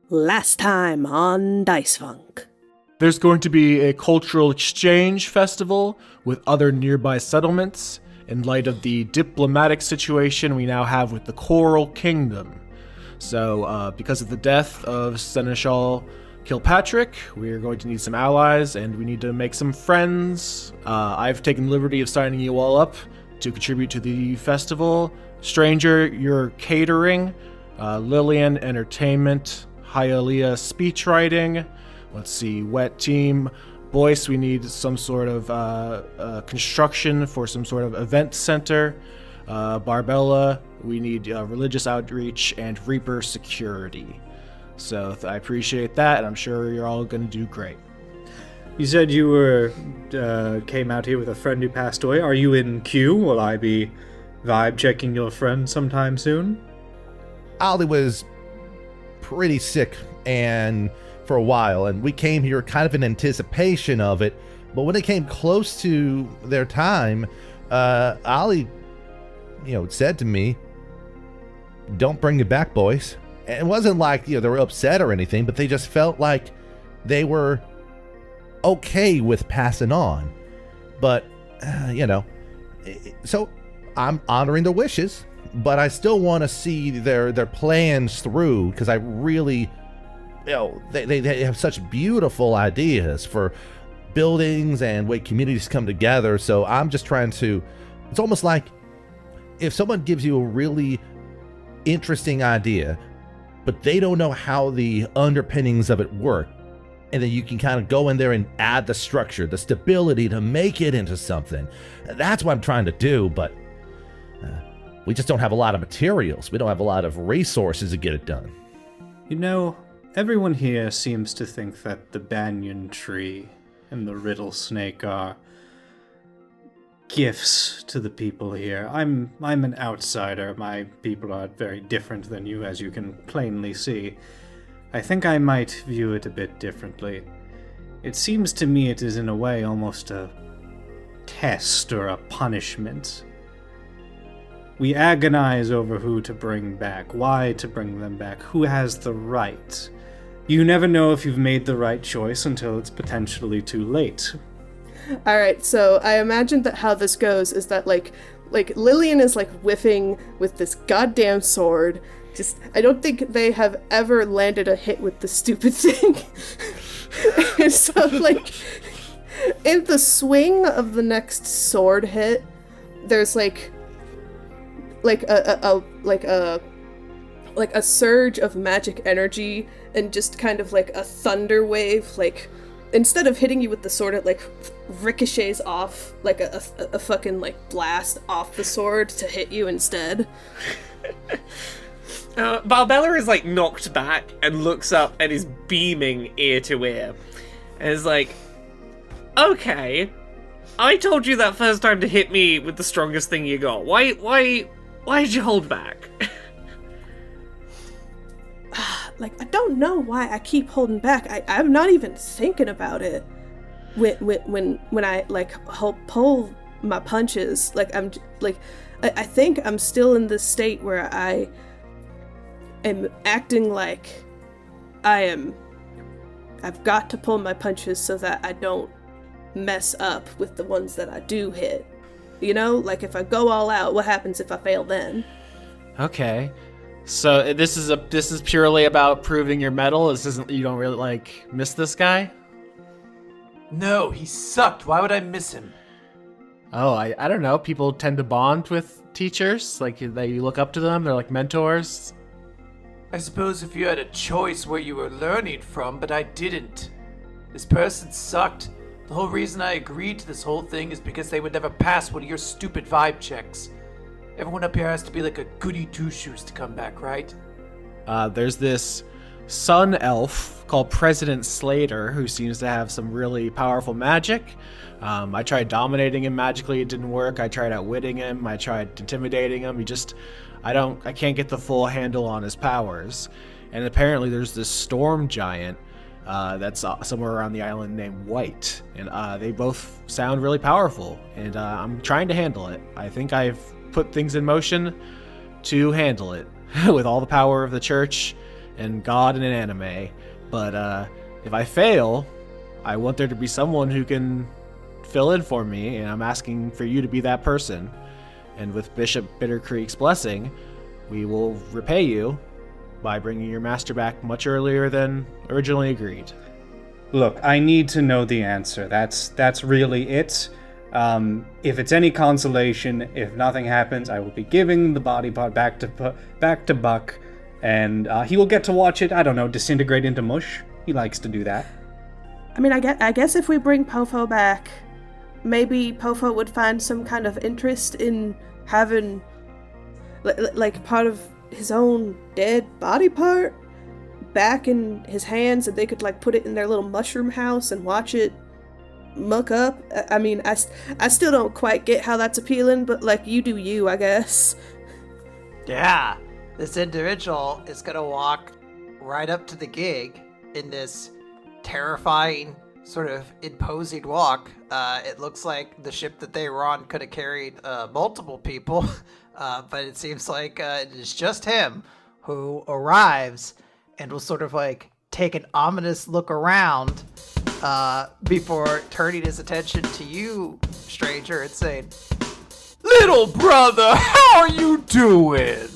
Last time on Dice Funk. There's going to be a cultural exchange festival with other nearby settlements in light of the diplomatic situation we now have with the Coral Kingdom. So, because of the death of Seneschal Kilpatrick, we're going to need some allies and we need to make some friends. I've taken the liberty of signing you all up to contribute to the festival. Stranger, you're catering. Lilian, entertainment. Hialeah, speech writing. Let's see, Wet Team. Boyce, we need some sort of construction for some sort of event center. Barbella, we need religious outreach, and Reaper security. So I appreciate that, and I'm sure you're all going to do great. You said you came out here with a friend who passed away. Are you in queue? Will I be vibe checking your friend sometime soon? Ollie was pretty sick and for a while, and we came here kind of in anticipation of it. But when it came close to their time, Ollie, said to me, "Don't bring it back, boys." And it wasn't like they were upset or anything, but they just felt like they were okay with passing on. But so I'm honoring their wishes, but I still want to see their plans through, because I really, they have such beautiful ideas for buildings and way communities come together. So I'm just trying to, it's almost like if someone gives you a really interesting idea, but they don't know how the underpinnings of it work, and then you can kind of go in there and add the structure, the stability to make it into something. That's what I'm trying to do, but we just don't have a lot of materials. We don't have a lot of resources to get it done. Everyone here seems to think that the banyan tree and the riddle snake are gifts to the people here. I'm an outsider. My people are very different than you, as you can plainly see. I think I might view it a bit differently. It seems to me it is in a way almost a test or a punishment. We agonize over who to bring back, why to bring them back, who has the right. You never know if you've made the right choice until it's potentially too late. Alright, so I imagine that how this goes is that like Lilian is whiffing with this goddamn sword. I don't think they have ever landed a hit with the stupid thing. And so in the swing of the next sword hit, there's a surge of magic energy and just kind of a thunder wave. Instead of hitting you with the sword, it ricochets off a fucking blast off the sword to hit you instead. Barbella is knocked back and looks up and is beaming ear to ear. And is okay, I told you that first time to hit me with the strongest thing you got. Why did you hold back? I don't know why I keep holding back. I'm not even thinking about it. When I pull my punches, I think I'm still in this state where I am acting like I've got to pull my punches so that I don't mess up with the ones that I do hit. If I go all out, what happens if I fail then? Okay. So this is purely about proving your mettle. This isn't, you don't really miss this guy? No, he sucked. Why would I miss him? Oh, I don't know. People tend to bond with teachers. You look up to them. They're like mentors. I suppose if you had a choice where you were learning from, but I didn't. This person sucked. The whole reason I agreed to this whole thing is because they would never pass one of your stupid vibe checks. Everyone up here has to be like a goody two-shoes to come back, right? There's this sun elf called President Slater who seems to have some really powerful magic. I tried dominating him magically, it didn't work. I tried outwitting him, I tried intimidating him. I can't get the full handle on his powers. And apparently there's this storm giant that's somewhere around the island named White. And they both sound really powerful. And I'm trying to handle it. I think I've put things in motion to handle it with all the power of the church and God in an anime. But if I fail, I want there to be someone who can fill in for me, and I'm asking for you to be that person. And with Bishop Bittercreek's blessing, we will repay you by bringing your master back much earlier than originally agreed. Look, I need to know the answer. That's really it. If it's any consolation, if nothing happens, I will be giving the body part back to Buck, and he will get to watch it, I don't know, disintegrate into mush. He likes to do that. I mean, I guess if we bring Pofo back, maybe Pofo would find some kind of interest in having, like, part of his own dead body part back in his hands, and they could, like, put it in their little mushroom house and watch it muck up. I mean, I still don't quite get how that's appealing, but, like, you do you, I guess. Yeah, this individual is gonna walk right up to the gig in this terrifying, sort of imposing walk. It looks like the ship that they were on could have carried multiple people, but it seems like it is just him who arrives and will sort of like take an ominous look around before turning his attention to you, stranger, and saying, Little brother, how are you doing?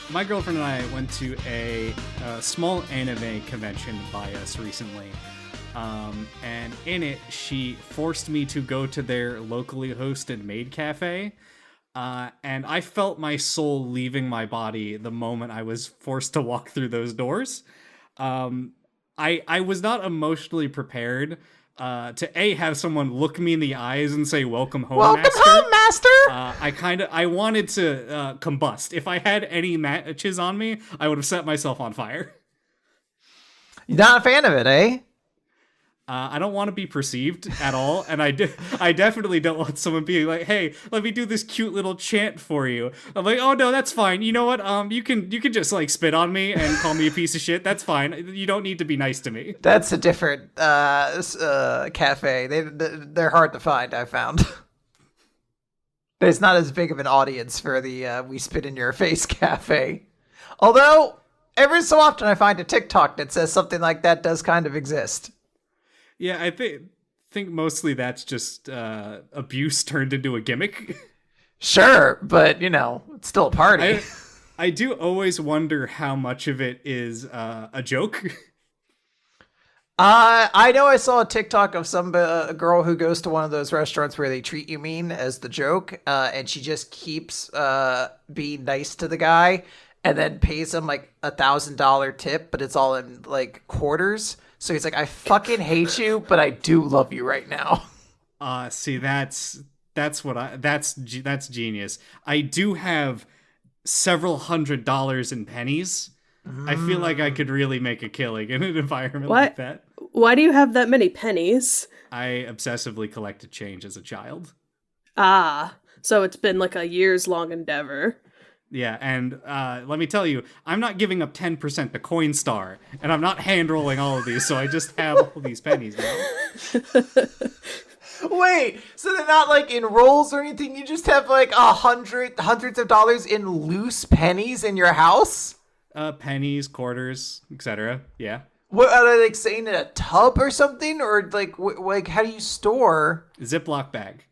My girlfriend and I went to a small anime convention by us recently, and in it, she forced me to go to their locally hosted maid cafe, and I felt my soul leaving my body the moment I was forced to walk through those doors. I was not emotionally prepared to have someone look me in the eyes and say, "Welcome home, Welcome master." home, master! I wanted to combust. If I had any matches on me, I would have set myself on fire. You're not a fan of it, eh? I don't want to be perceived at all, and I definitely don't want someone being like, "Hey, let me do this cute little chant for you." I'm like, "Oh no, that's fine. You know what? You can just like spit on me and call me a piece of shit. That's fine. You don't need to be nice to me." That's a different cafe. They're hard to find, I found. There's not as big of an audience for the we spit in your face cafe. Although, every so often I find a TikTok that says something like that does kind of exist. Yeah, I think mostly that's just abuse turned into a gimmick. Sure, but, you know, it's still a party. I do always wonder how much of it is a joke. I know I saw a TikTok of a girl who goes to one of those restaurants where they treat you mean as the joke, and she just keeps being nice to the guy and then pays him like $1,000 tip, but it's all in like quarters. So he's like, "I fucking hate you, but I do love you right now." See, that's genius. I do have several $100s in pennies. I feel like I could really make a killing in an environment like that. Why do you have that many pennies? I obsessively collected change as a child. Ah, so it's been like a years-long endeavor. Yeah, and let me tell you, I'm not giving up 10% to Coinstar, and I'm not hand-rolling all of these, so I just have all these pennies now. Wait, so they're not like in rolls or anything? You just have like hundreds of dollars in loose pennies in your house? Pennies, quarters, etc. Yeah. What are they like saying in a tub or something? Or like how do you store? Ziploc bag.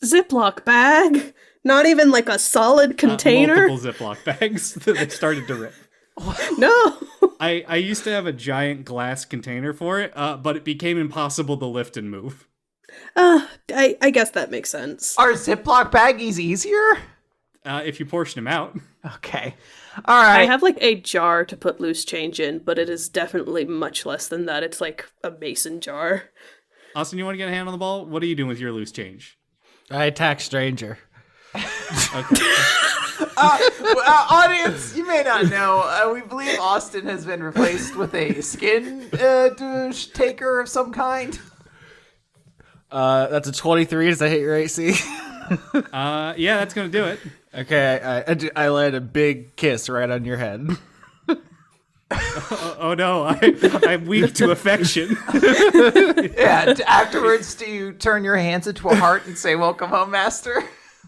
Ziploc bag? Not even like a solid container? Multiple Ziploc bags that they started to rip. No. I used to have a giant glass container for it, but it became impossible to lift and move. I guess that makes sense. Are Ziploc baggies easier? If you portion them out. Okay. All right. I have like a jar to put loose change in, but it is definitely much less than that. It's like a mason jar. Austin, you want to get a hand on the ball? What are you doing with your loose change? I attack stranger. Okay. Audience, you may not know, we believe Austin has been replaced with a skin taker of some kind. That's a 23. Does that hit your AC? Yeah, that's gonna do it. Okay, I land a big kiss right on your head. Oh no, I'm weak to affection. Yeah, afterwards, do you turn your hands into a heart and say, "Welcome home, master"?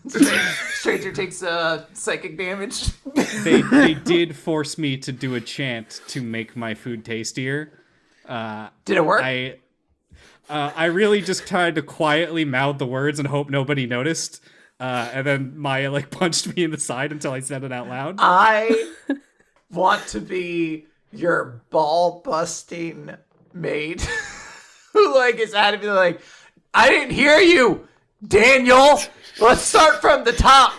Stranger takes psychic damage. They did force me to do a chant to make my food tastier. Did it work? I really just tried to quietly mouth the words and hope nobody noticed. And then Maya punched me in the side until I said it out loud. I want to be your ball busting maid who is out of me I didn't hear you, Daniel. Let's start from the top.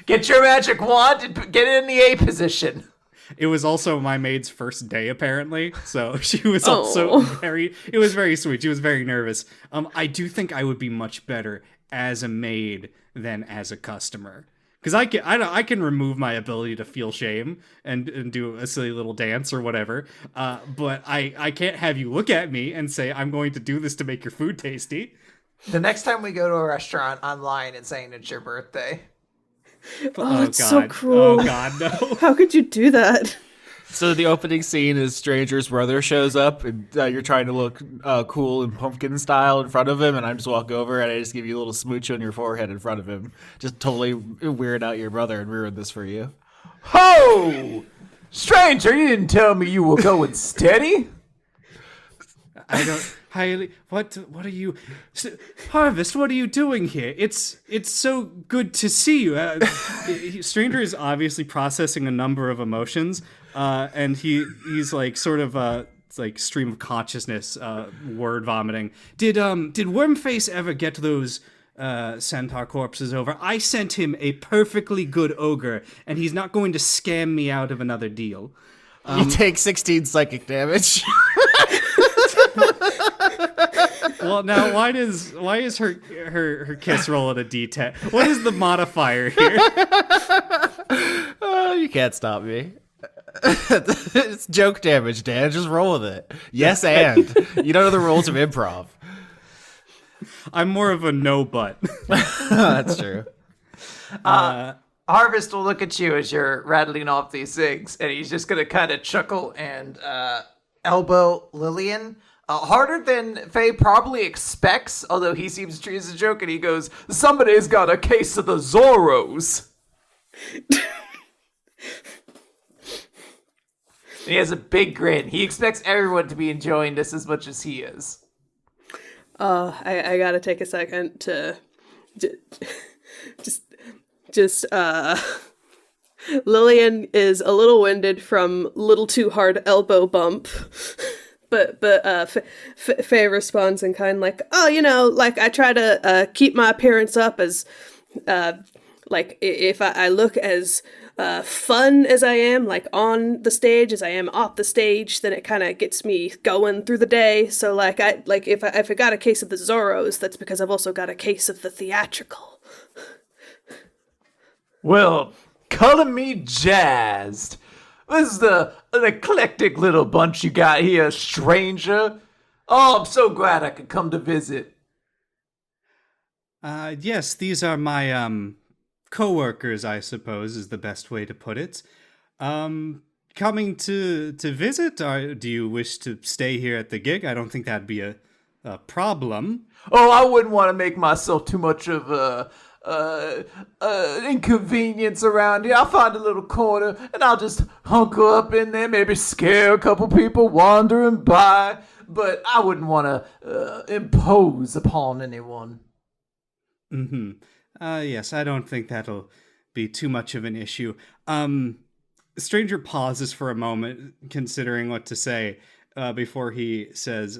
Get your magic wand and get it in the A position. It was also my maid's first day, apparently. So she was also it was very sweet. She was very nervous. I do think I would be much better as a maid than as a customer. Because I can remove my ability to feel shame and do a silly little dance or whatever. But I can't have you look at me and say, I'm going to do this to make your food tasty. The next time we go to a restaurant, I'm lying and saying it's your birthday. Oh, that's so cruel. Oh, God, no. How could you do that? So the opening scene is Stranger's brother shows up, and you're trying to look cool and pumpkin style in front of him, and I just walk over and I just give you a little smooch on your forehead in front of him. Just totally weird out your brother and ruin this for you. Ho! Stranger, you didn't tell me you were going steady. I don't... Hialeah, what are you... Harvest, what are you doing here? It's so good to see you. Stranger is obviously processing a number of emotions, and he's sort of stream of consciousness, word vomiting. Did Wormface ever get those centaur corpses over? I sent him a perfectly good ogre, and he's not going to scam me out of another deal. You take 16 psychic damage. Well, now why is her kiss roll at a D10? What is the modifier here? Oh, you can't stop me. It's joke damage, Dan. Just roll with it. Yes, and you don't know the rules of improv. I'm more of a no but. That's true. Harvest will look at you as you're rattling off these things, and he's just gonna kind of chuckle and elbow Lilian. Harder than Faye probably expects, although he seems to treat it as a joke, and he goes, "Somebody's got a case of the Zorros." He has a big grin. He expects everyone to be enjoying this as much as he is. I gotta take a second to Lilian is a little winded from little too hard elbow bump. But Faye responds in kind I try to keep my appearance up as if I look as fun as I am on the stage as I am off the stage, then it kind of gets me going through the day. So if I got a case of the Zorros, that's because I've also got a case of the theatrical. Well, color me jazzed. This is an eclectic little bunch you got here, stranger. Oh, I'm so glad I could come to visit. Yes, these are my co-workers, I suppose, is the best way to put it. Coming to visit, or do you wish to stay here at the gig? I don't think that'd be a problem. Oh, I wouldn't want to make myself too much of a inconvenience around here. I'll find a little corner and I'll just hunker up in there, maybe scare a couple people wandering by, but I wouldn't want to impose upon anyone. Mm-hmm. Yes, I don't think that'll be too much of an issue. Stranger pauses for a moment, considering what to say, before he says,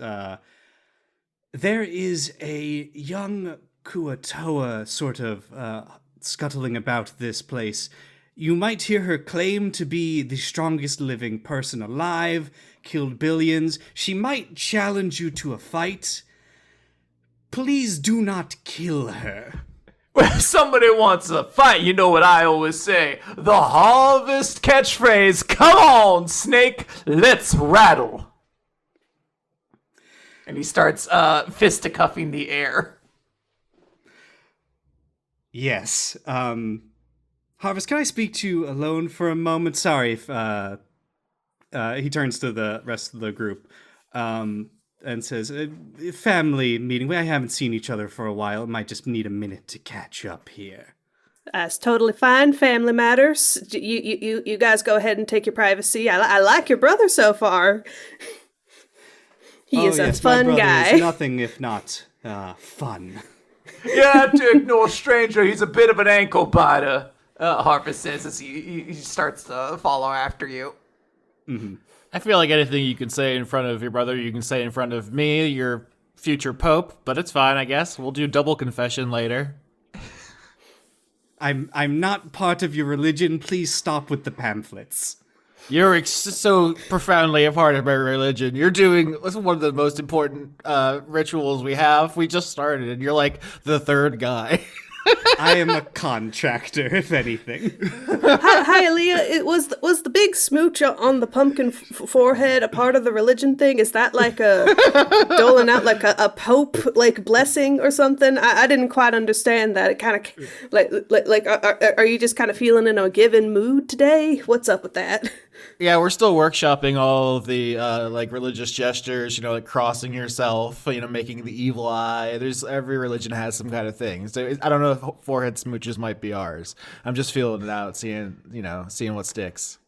there is a young Kuatoa sort of scuttling about this place. You might hear her claim to be the strongest living person alive, killed billions. She might challenge you to a fight. please do not kill her. If somebody wants a fight, you know what I always say. The harvest catchphrase, come on, snake, let's rattle. And he starts fisticuffing the air. Yes. Harvest, can I speak to you alone for a moment? Sorry if he turns to the rest of the group and says, family meeting. We haven't seen each other for a while. It might just need a minute to catch up here. That's totally fine. Family matters. You guys go ahead and take your privacy. I like your brother so far. He is a fun my brother guy. Is nothing if not fun. Yeah, to ignore stranger, he's a bit of an ankle biter, Harvest says as he starts to follow after you. Mm-hmm. I feel like anything you can say in front of your brother, you can say in front of me, your future pope, but it's fine, I guess. We'll do double confession later. I'm not part of your religion. Please stop with the pamphlets. You're so profoundly a part of my religion. You're doing one of the most important rituals we have. We just started, and you're like the third guy. I am a contractor, if anything. Hialeah, was the big smooch on the pumpkin forehead a part of the religion thing? Is that like a doling out like a pope like blessing or something? I didn't quite understand that. It kind of like are you just kind of feeling in a given mood today? What's up with that? Yeah, we're still workshopping all of the like religious gestures, like crossing yourself, making the evil eye. Every religion has some kind of thing. So I don't know if forehead smooches might be ours. I'm just feeling it out, seeing what sticks.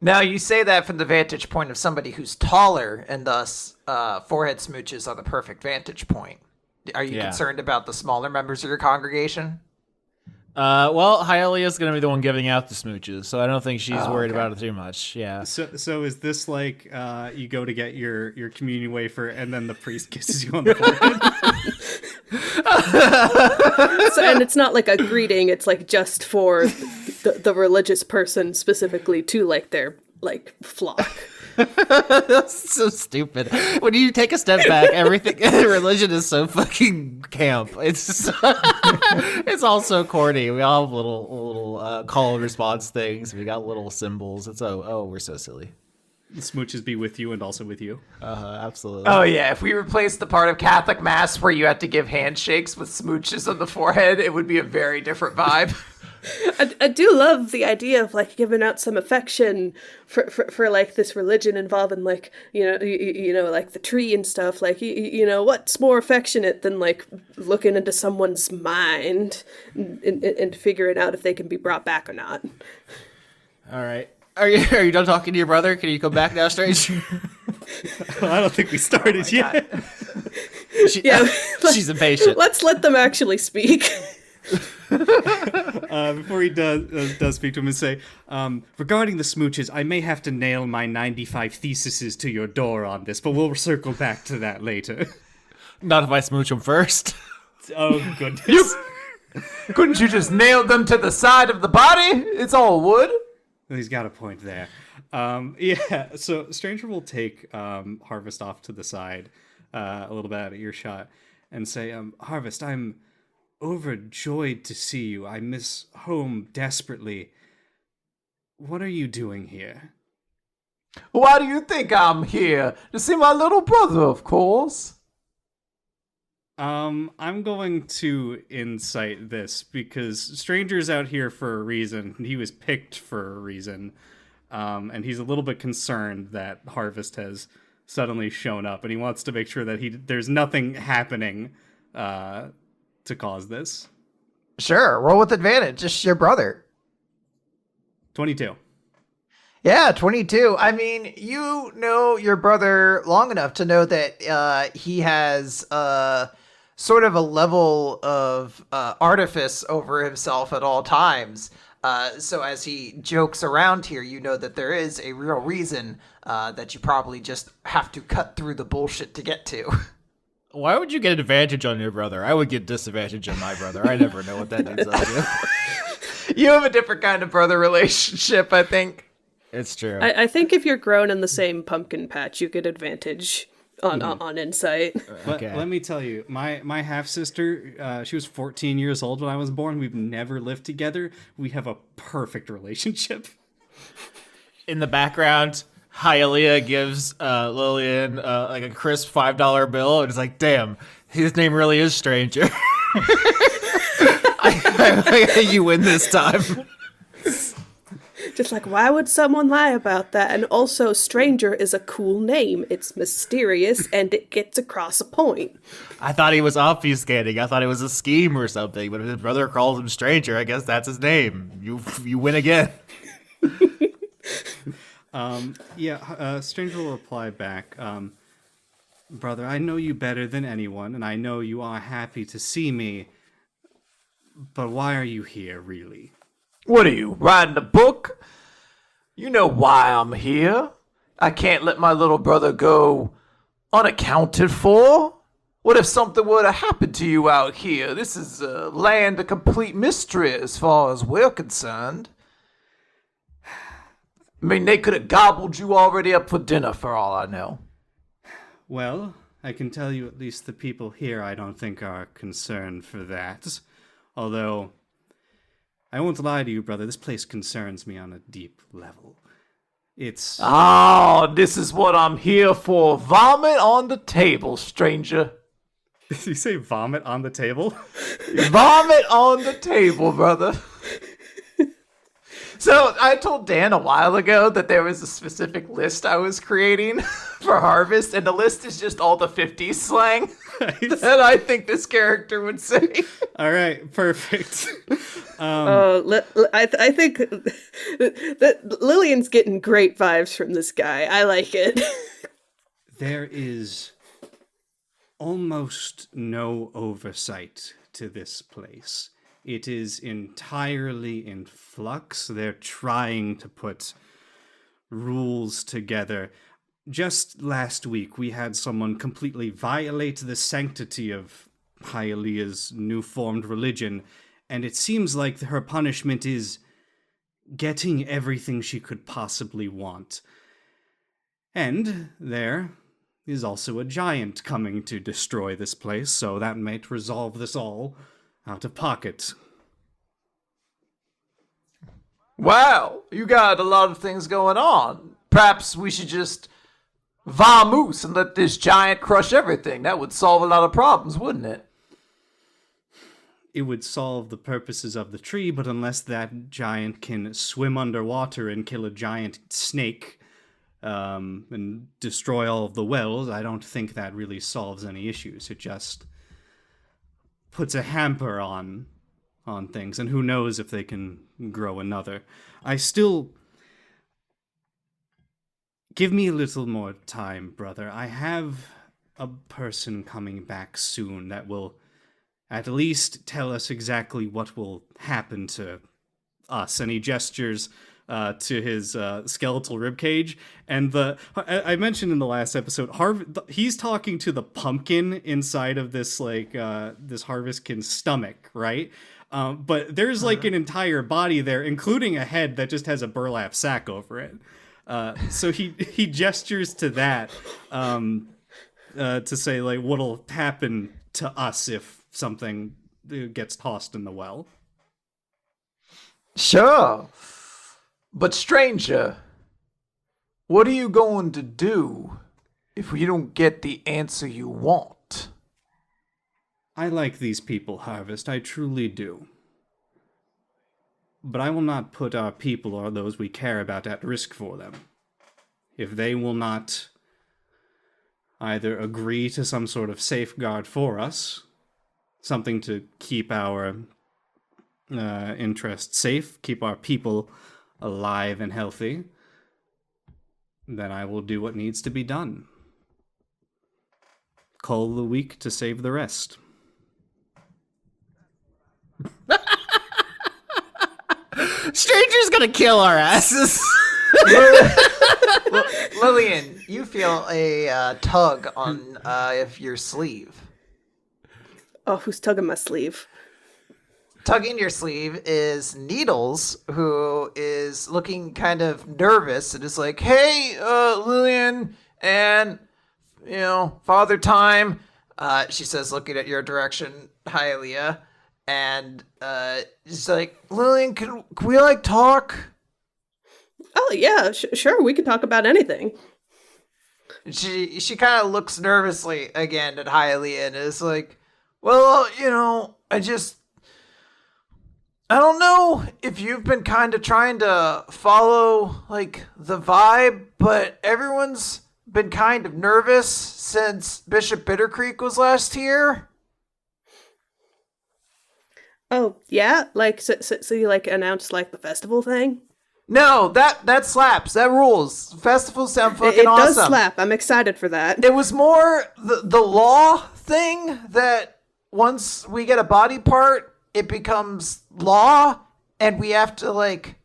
Now, you say that from the vantage point of somebody who's taller, and thus forehead smooches are the perfect vantage point. Are you concerned about the smaller members of your congregation? Well, Hialeah is going to be the one giving out the smooches, so I don't think she's worried about it too much. Yeah. So is this like you go to get your communion wafer and then the priest kisses you on the forehead? And it's not like a greeting, it's like just for the religious person specifically to like their like flock. That's so stupid. When you take a step back, everything religion is so fucking camp. It's it's all so corny. We all have little call and response things. We got little symbols. It's we're so silly. Smooches be with you and also with you. Absolutely. Oh yeah, if we replaced the part of Catholic Mass where you had to give handshakes with smooches on the forehead, it would be a very different vibe. I do love the idea of like giving out some affection for like this religion involving like like the tree and stuff. Like what's more affectionate than like looking into someone's mind and figuring out if they can be brought back or not. All right. Are you done talking to your brother? Can you come back now, stranger? I don't think we started yet. She's impatient. Let's let them actually speak. Before he does speak to him and say, regarding the smooches, I may have to nail my 95 theses to your door on this, but we'll circle back to that later. Not if I smooch him first. Oh, goodness. Couldn't you just nail them to the side of the body? It's all wood. He's got a point there. So Stranger will take Harvest off to the side, a little bit out of earshot, and say, Harvest, I'm overjoyed to see you. I miss home desperately. What are you doing here? Why do you think I'm here? To see my little brother, of course. I'm going to incite this because Stranger's out here for a reason. He was picked for a reason. And he's a little bit concerned that Harvest has suddenly shown up, and he wants to make sure that there's nothing happening to cause this. Sure, roll with advantage. Just your brother. 22. Yeah, 22. I mean, you know your brother long enough to know that he has sort of a level of artifice over himself at all times. So as he jokes around here, you know that there is a real reason that you probably just have to cut through the bullshit to get to. Why would you get advantage on your brother? I would get disadvantage on my brother. I never know what that dude's up to. You have a different kind of brother relationship, I think. It's true. I think if you're grown in the same pumpkin patch, you get advantage. on insight. Let me tell you, my half sister, she was 14 years old when I was born. We've never lived together. We have a perfect relationship. In the background, Hialeah gives Lilian like a crisp $5 bill, and it's like, damn, his name really is Stranger. I think you win this time. Just like, why would someone lie about that? And also, Stranger is a cool name. It's mysterious, and it gets across a point. I thought he was obfuscating. I thought it was a scheme or something. But if his brother calls him Stranger, I guess that's his name. You win again. Stranger will reply back. Brother, I know you better than anyone, and I know you are happy to see me. But why are you here, really? What are you, writing a book? You know why I'm here. I can't let my little brother go unaccounted for. What if something were to happen to you out here? This is a land of complete mystery as far as we're concerned. I mean, they could have gobbled you already up for dinner for all I know. Well, I can tell you at least the people here I don't think are concerned for that. Although, I won't lie to you, brother, this place concerns me on a deep level. It's... Oh, this is what I'm here for. Vomit on the table, stranger. Did you say vomit on the table? Vomit on the table, brother. So, I told Dan a while ago that there was a specific list I was creating for Harvest, and the list is just all the 50s slang that I think this character would say. All right, perfect. I think that Lillian's getting great vibes from this guy. I like it. There is almost no oversight to this place. It is entirely in flux. They're trying to put rules together. Just last week, we had someone completely violate the sanctity of Hialeah's new-formed religion, and it seems like her punishment is getting everything she could possibly want. And there is also a giant coming to destroy this place, so that might resolve this all out of pocket. Wow, you got a lot of things going on. Perhaps we should just vamoose and let this giant crush everything. That would solve a lot of problems, wouldn't it? It would solve the purposes of the tree, but unless that giant can swim underwater and kill a giant snake and destroy all of the wells, I don't think that really solves any issues. It just puts a hamper on things, and who knows if they can grow another. Give me a little more time, brother. I have a person coming back soon that will at least tell us exactly what will happen to us. And he gestures to his skeletal ribcage. And I mentioned in the last episode, he's talking to the pumpkin inside of this this Harvestkin's stomach, right? But there's like an entire body there, including a head that just has a burlap sack over it. So he gestures to that to say like what'll happen to us if something gets tossed in the well. Sure. But stranger, what are you going to do if you don't get the answer you want? I like these people, Harvest. I truly do. But I will not put our people or those we care about at risk for them. If they will not either agree to some sort of safeguard for us, something to keep our interests safe, keep our people alive and healthy, then I will do what needs to be done. Cull the weak to save the rest. Stranger's gonna kill our asses. Lilian, you feel a tug on your sleeve. Oh, who's tugging my sleeve? Tugging your sleeve is Needles, who is looking kind of nervous and is like, "Hey, Lilian and Father Time, she says, looking at your direction, Hialeah, and she's like, Lilian, can we like talk? Oh yeah, sure, we can talk about anything. She kind of looks nervously again at Hialeah and is like, well, I don't know if you've been kind of trying to follow, like, the vibe, but everyone's been kind of nervous since Bishop Bittercreek was last here. Oh, yeah? Like, so you, like, announced, like, the festival thing? No, that slaps. That rules. Festivals sound fucking awesome. It does slap. I'm excited for that. It was more the law thing that once we get a body part, it becomes law, and we have to, like,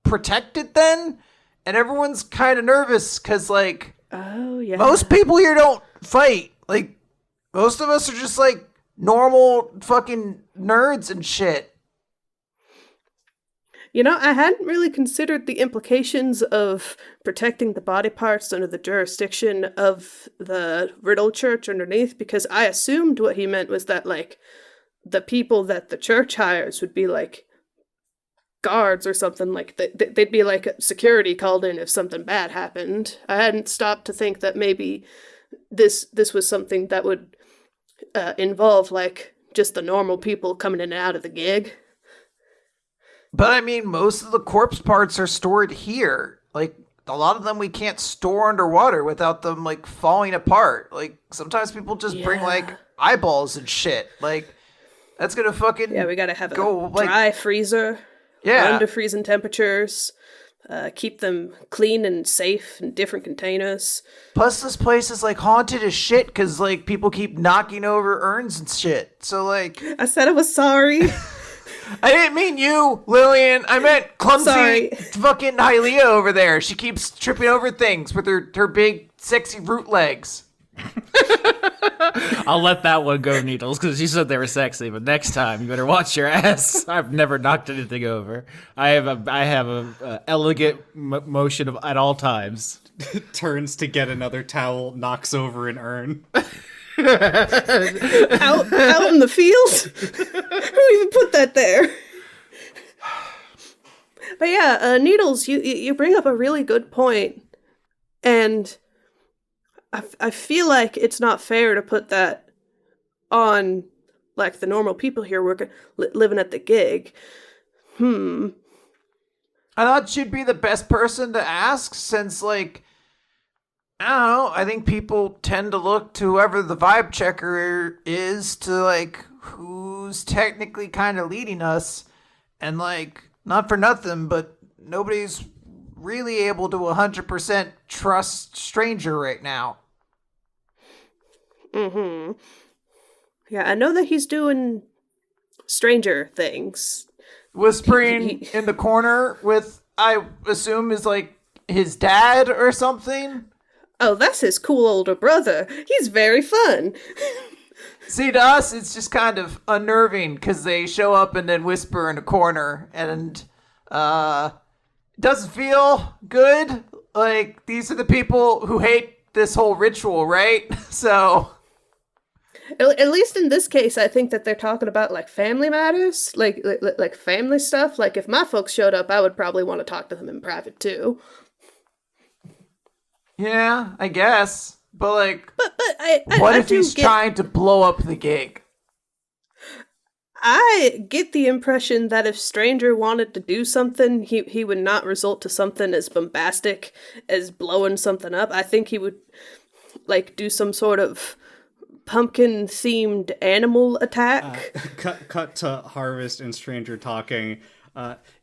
protect it then. And everyone's kind of nervous because, like, oh yeah, most people here don't fight. Like, most of us are just, like, normal fucking nerds and shit. I hadn't really considered the implications of protecting the body parts under the jurisdiction of the Riddle Church underneath, because I assumed what he meant was that, like, the people that the church hires would be, like, guards or something. Like, they'd be, like, security called in if something bad happened. I hadn't stopped to think that maybe this was something that would involve, like, just the normal people coming in and out of the gig. But I mean, most of the corpse parts are stored here. Like, a lot of them we can't store underwater without them, like, falling apart. Like, sometimes people just bring, like, eyeballs and shit. Like, that's gonna fucking... Yeah, we gotta have go, a dry like, freezer. Yeah. Under freezing temperatures. Keep them clean and safe in different containers. Plus, this place is, like, haunted as shit because, like, people keep knocking over urns and shit. So, like... I said I was sorry. I didn't mean you, Lilian. I meant clumsy fucking Hialeah over there. She keeps tripping over things with her big, sexy root legs. I'll let that one go, Needles, because you said they were sexy. But next time, you better watch your ass. I've never knocked anything over. I have a elegant motion at all times. Turns to get another towel, knocks over an urn. out in the field? Who even put that there? But yeah, Needles, you bring up a really good point, and I feel like it's not fair to put that on, like, the normal people here working, living at the gig. I thought she'd be the best person to ask since, like, I don't know, I think people tend to look to whoever the vibe checker is to, like, who's technically kind of leading us. And, like, not for nothing, but nobody's really able to 100% trust Stranger right now. Mm-hmm. Yeah, I know that he's doing stranger things. Whispering in the corner with, I assume, is, like, his dad or something? Oh, that's his cool older brother. He's very fun. See, to us, it's just kind of unnerving because they show up and then whisper in a corner, and it doesn't feel good. Like, these are the people who hate this whole ritual, right? So, at least in this case, I think that they're talking about, like, family matters, like family stuff. Like, if my folks showed up, I would probably want to talk to them in private too. Yeah, I guess. But, like, what if he's trying to blow up the gig? I get the impression that if Stranger wanted to do something, he would not resort to something as bombastic as blowing something up. I think he would, like, do some sort of pumpkin-themed animal attack. Cut to Harvest and Stranger talking.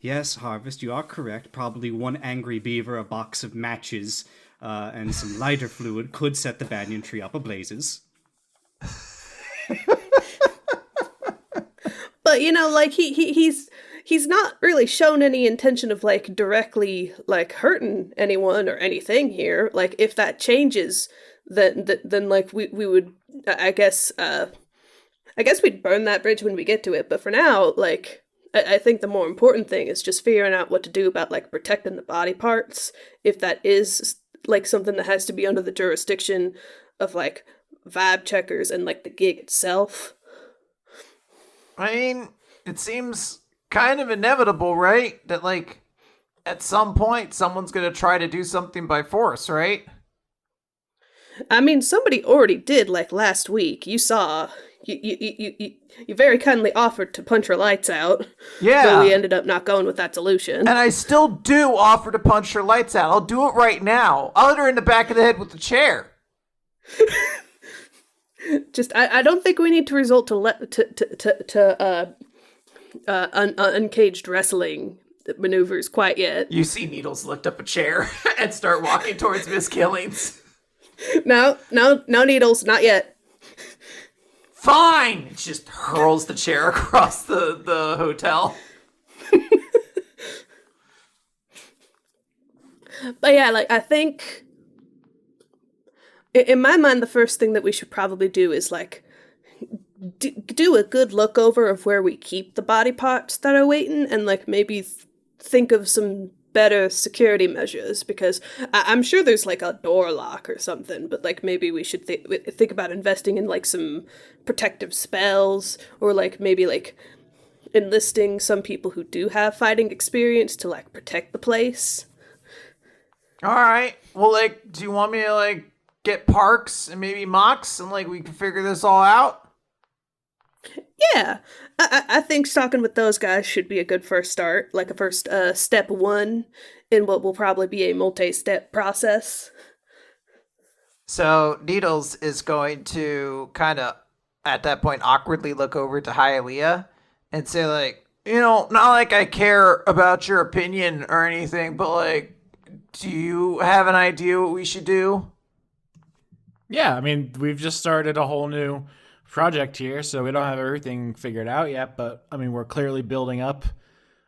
Yes, Harvest, you are correct. Probably one angry beaver, a box of matches, and some lighter fluid could set the banyan tree up ablazes. But, like, he's not really shown any intention of, like, directly, like, hurting anyone or anything here. Like, if that changes, then like, we would, I guess we'd burn that bridge when we get to it. But for now, like, I think the more important thing is just figuring out what to do about, like, protecting the body parts, if that is, like, something that has to be under the jurisdiction of like vibe checkers and like the gig itself. I mean, it seems kind of inevitable, right? That, like, at some point, someone's gonna try to do something by force, right? I mean, somebody already did, like, last week. You saw. You very kindly offered to punch her lights out. Yeah. Though we ended up not going with that solution. And I still do offer to punch her lights out. I'll do it right now. I'll hit her in the back of the head with the chair. Just, I don't think we need to resort to uncaged wrestling maneuvers quite yet. You see Needles lift up a chair and start walking towards Miss Killings. No, Needles, not yet. Fine! It just hurls the chair across the hotel. But yeah, like, I think, in my mind, the first thing that we should probably do is, like, do a good look over of where we keep the body parts that are waiting, and, like, maybe think of some better security measures, because I'm sure there's, like, a door lock or something, but, like, maybe we should think about investing in, like, some protective spells, or, like, maybe, like, enlisting some people who do have fighting experience to, like, protect the place. Alright. Well, like, do you want me to, like, get Parks and maybe Mox and, like, we can figure this all out? Yeah, I think talking with those guys should be a good first start, like a first step one in what will probably be a multi-step process. So Needles is going to kind of, at that point, awkwardly look over to Hialeah and say, like, You know, not like I care about your opinion or anything, but, like, do you have an idea what we should do? Yeah, I mean, we've just started a whole new project here, so we don't have everything figured out yet, but I mean, we're clearly building up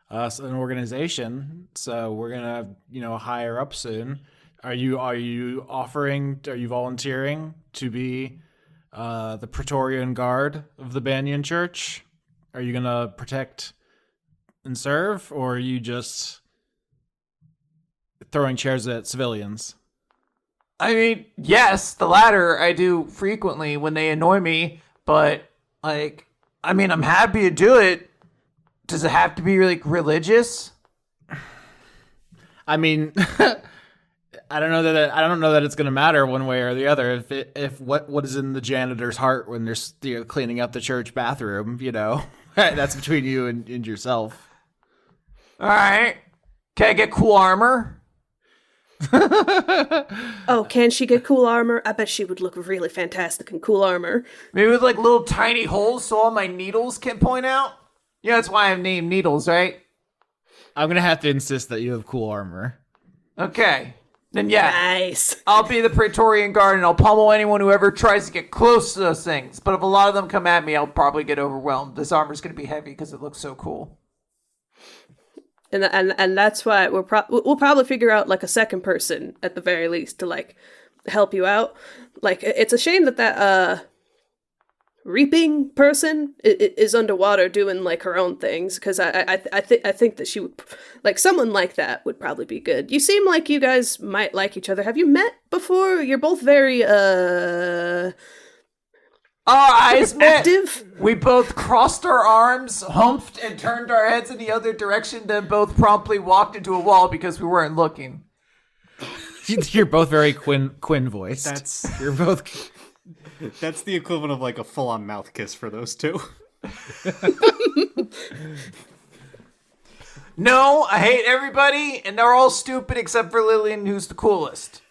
an organization, so we're gonna, hire up soon. Are you volunteering to be the Praetorian Guard of the Banyan Church? Are you gonna protect and serve, or are you just throwing chairs at civilians? I mean, yes, the latter I do frequently when they annoy me, but, like, I mean, I'm happy to do it. Does it have to be, like, religious? I mean, I don't know that it's gonna matter one way or the other. If what is in the janitor's heart when they're cleaning up the church bathroom, that's between you and yourself. All right. Can I get cool armor? Oh, can she get cool armor? I bet she would look really fantastic in cool armor. Maybe with, like, little tiny holes so all my needles can point out? Yeah, that's why I'm named Needles, right? I'm gonna have to insist that you have cool armor. Okay. Then yeah. Nice. I'll be the Praetorian Guard and I'll pummel anyone who ever tries to get close to those things. But if a lot of them come at me, I'll probably get overwhelmed. This armor's gonna be heavy because it looks so cool. And that's why we'll probably figure out, like, a second person at the very least to, like, help you out. Like, it's a shame that reaping person is underwater doing, like, her own things, because I think that she would, like, someone like that would probably be good. You seem like you guys might like each other. Have you met before? You're both very Our eyes met. active. We both crossed our arms, humphed, and turned our heads in the other direction, then both promptly walked into a wall because we weren't looking. You're both very Quinn voiced. You're both. That's the equivalent of, like, a full-on mouth kiss for those two. No, I hate everybody, and they're all stupid except for Lilian, who's the coolest.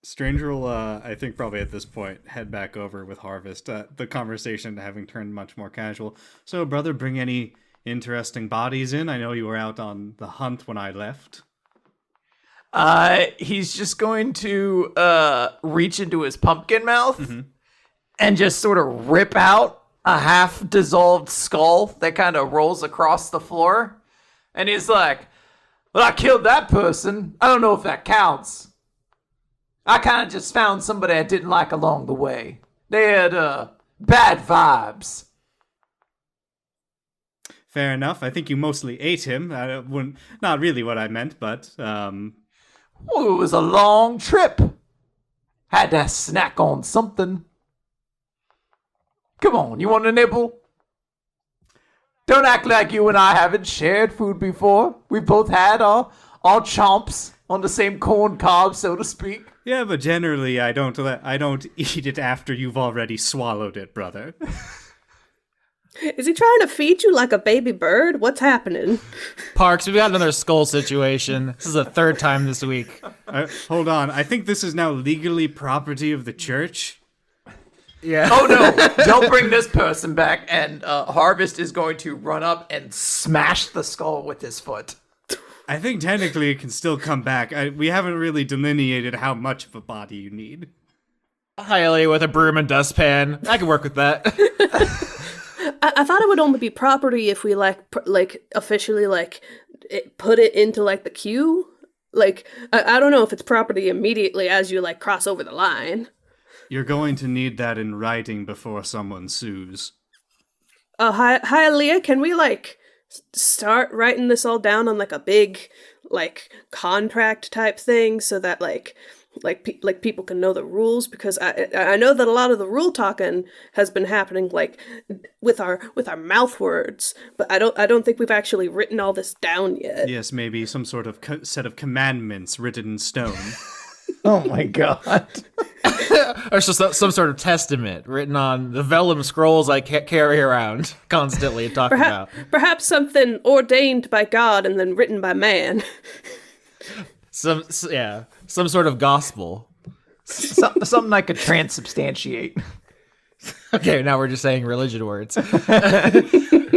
Stranger will, I think, probably at this point, head back over with Harvest. The conversation having turned much more casual. So, brother, bring any interesting bodies in? I know you were out on the hunt when I left. He's just going to reach into his pumpkin mouth and just sort of rip out a half-dissolved skull that kind of rolls across the floor. And he's like, well, I killed that person. I don't know if that counts. I kind of just found somebody I didn't like along the way. They had bad vibes. Fair enough. I think you mostly ate him. Not really what I meant, but... Well, it was a long trip. Had to snack on something. Come on, you want a nibble? Don't act like you and I haven't shared food before. We both had our chomps on the same corn cob, so to speak. Yeah, but generally I don't eat it after you've already swallowed it, brother. Is he trying to feed you like a baby bird? What's happening? Parks, we've got another skull situation. This is the third time this week. Hold on, I think this is now legally property of the church. Yeah. Oh no, don't bring this person back. And Harvest is going to run up and smash the skull with his foot. I think technically it can still come back. We haven't really delineated how much of a body you need. Hialeah with a broom and dustpan. I can work with that. I thought it would only be property if we officially put it into the queue. I don't know if it's property immediately as you cross over the line. You're going to need that in writing before someone sues. Hialeah, can we start writing this all down on a big contract type thing so that people can know the rules, because I know that a lot of the rule talking has been happening with our mouth words, but I don't think we've actually written all this down yet. Yes, maybe some sort of set of commandments written in stone. Oh my god. Or just some sort of testament written on the vellum scrolls I carry around constantly and talk about. Perhaps something ordained by God and then written by man. Some sort of gospel. Something I could transubstantiate. Okay, now we're just saying religion words.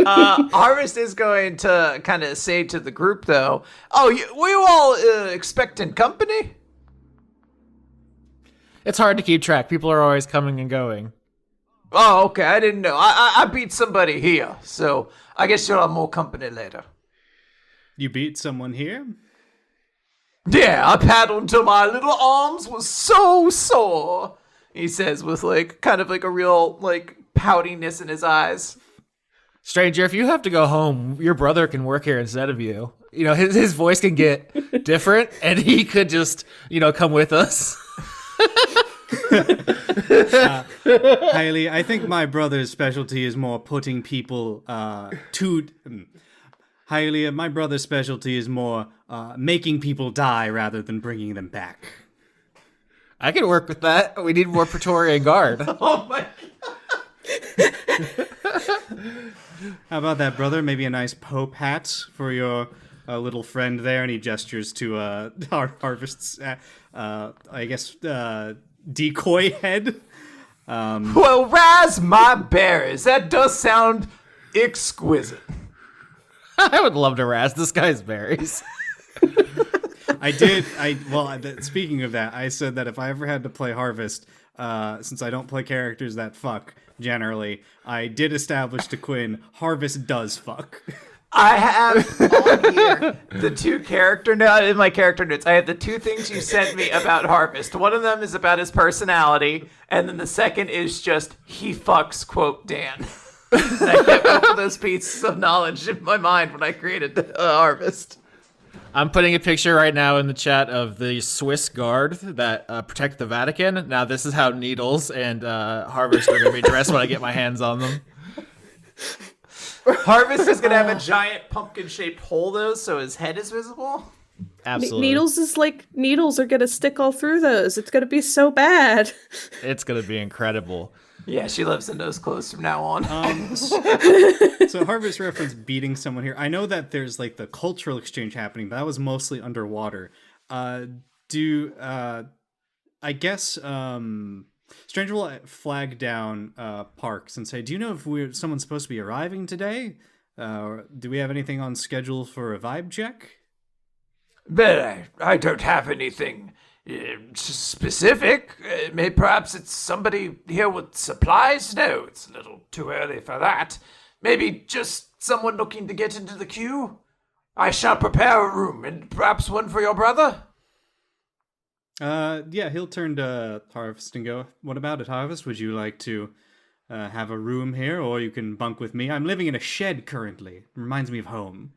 Harvest is going to kind of say to the group, though, were you all expecting company? It's hard to keep track. People are always coming and going. Oh, okay, I didn't know. I beat somebody here, so I guess you'll have more company later. You beat someone here? Yeah, I paddled until my little arms was so sore, he says with kind of a real poutiness in his eyes. Stranger, if you have to go home, your brother can work here instead of you. You know, his voice can get different and he could just, come with us. Hialeah, I think my brother's specialty is more putting people Hialeah, my brother's specialty is more making people die rather than bringing them back. I can work with that. We need more Praetorian Guard. Oh my god. How about that, brother? Maybe a nice Pope hat for your little friend there, and he gestures to Harvest's, decoy head. Well, Raz my berries. That does sound exquisite. I would love to razz this guy's berries. Speaking of that, I said that if I ever had to play Harvest, since I don't play characters that fuck, generally, I did establish to Quinn, Harvest does fuck. I have on here the two character notes. In my character notes, I have the two things you sent me about Harvest. One of them is about his personality, and then the second is just, he fucks, quote, Dan. And I kept both of those pieces of knowledge in my mind when I created Harvest. I'm putting a picture right now in the chat of the Swiss Guard that protect the Vatican. Now, this is how Needles and Harvest are going to be dressed when I get my hands on them. Harvest is going to have a giant pumpkin-shaped hole, though, so his head is visible. Absolutely. Needles are going to stick all through those. It's going to be so bad. It's going to be incredible. Yeah, she lives in those clothes from now on. So Harvest referenced beating someone here. I know that there's the cultural exchange happening, but that was mostly underwater. Stranger will flag down Parks and say, do you know if someone's supposed to be arriving today? Do we have anything on schedule for a vibe check? But I don't have anything specific. Perhaps it's somebody here with supplies? No, it's a little too early for that. Maybe just someone looking to get into the queue? I shall prepare a room, and perhaps one for your brother? Yeah, he'll turn to Harvest and go, what about it, Harvest? Would you like to have a room here, or you can bunk with me? I'm living in a shed currently. It reminds me of home.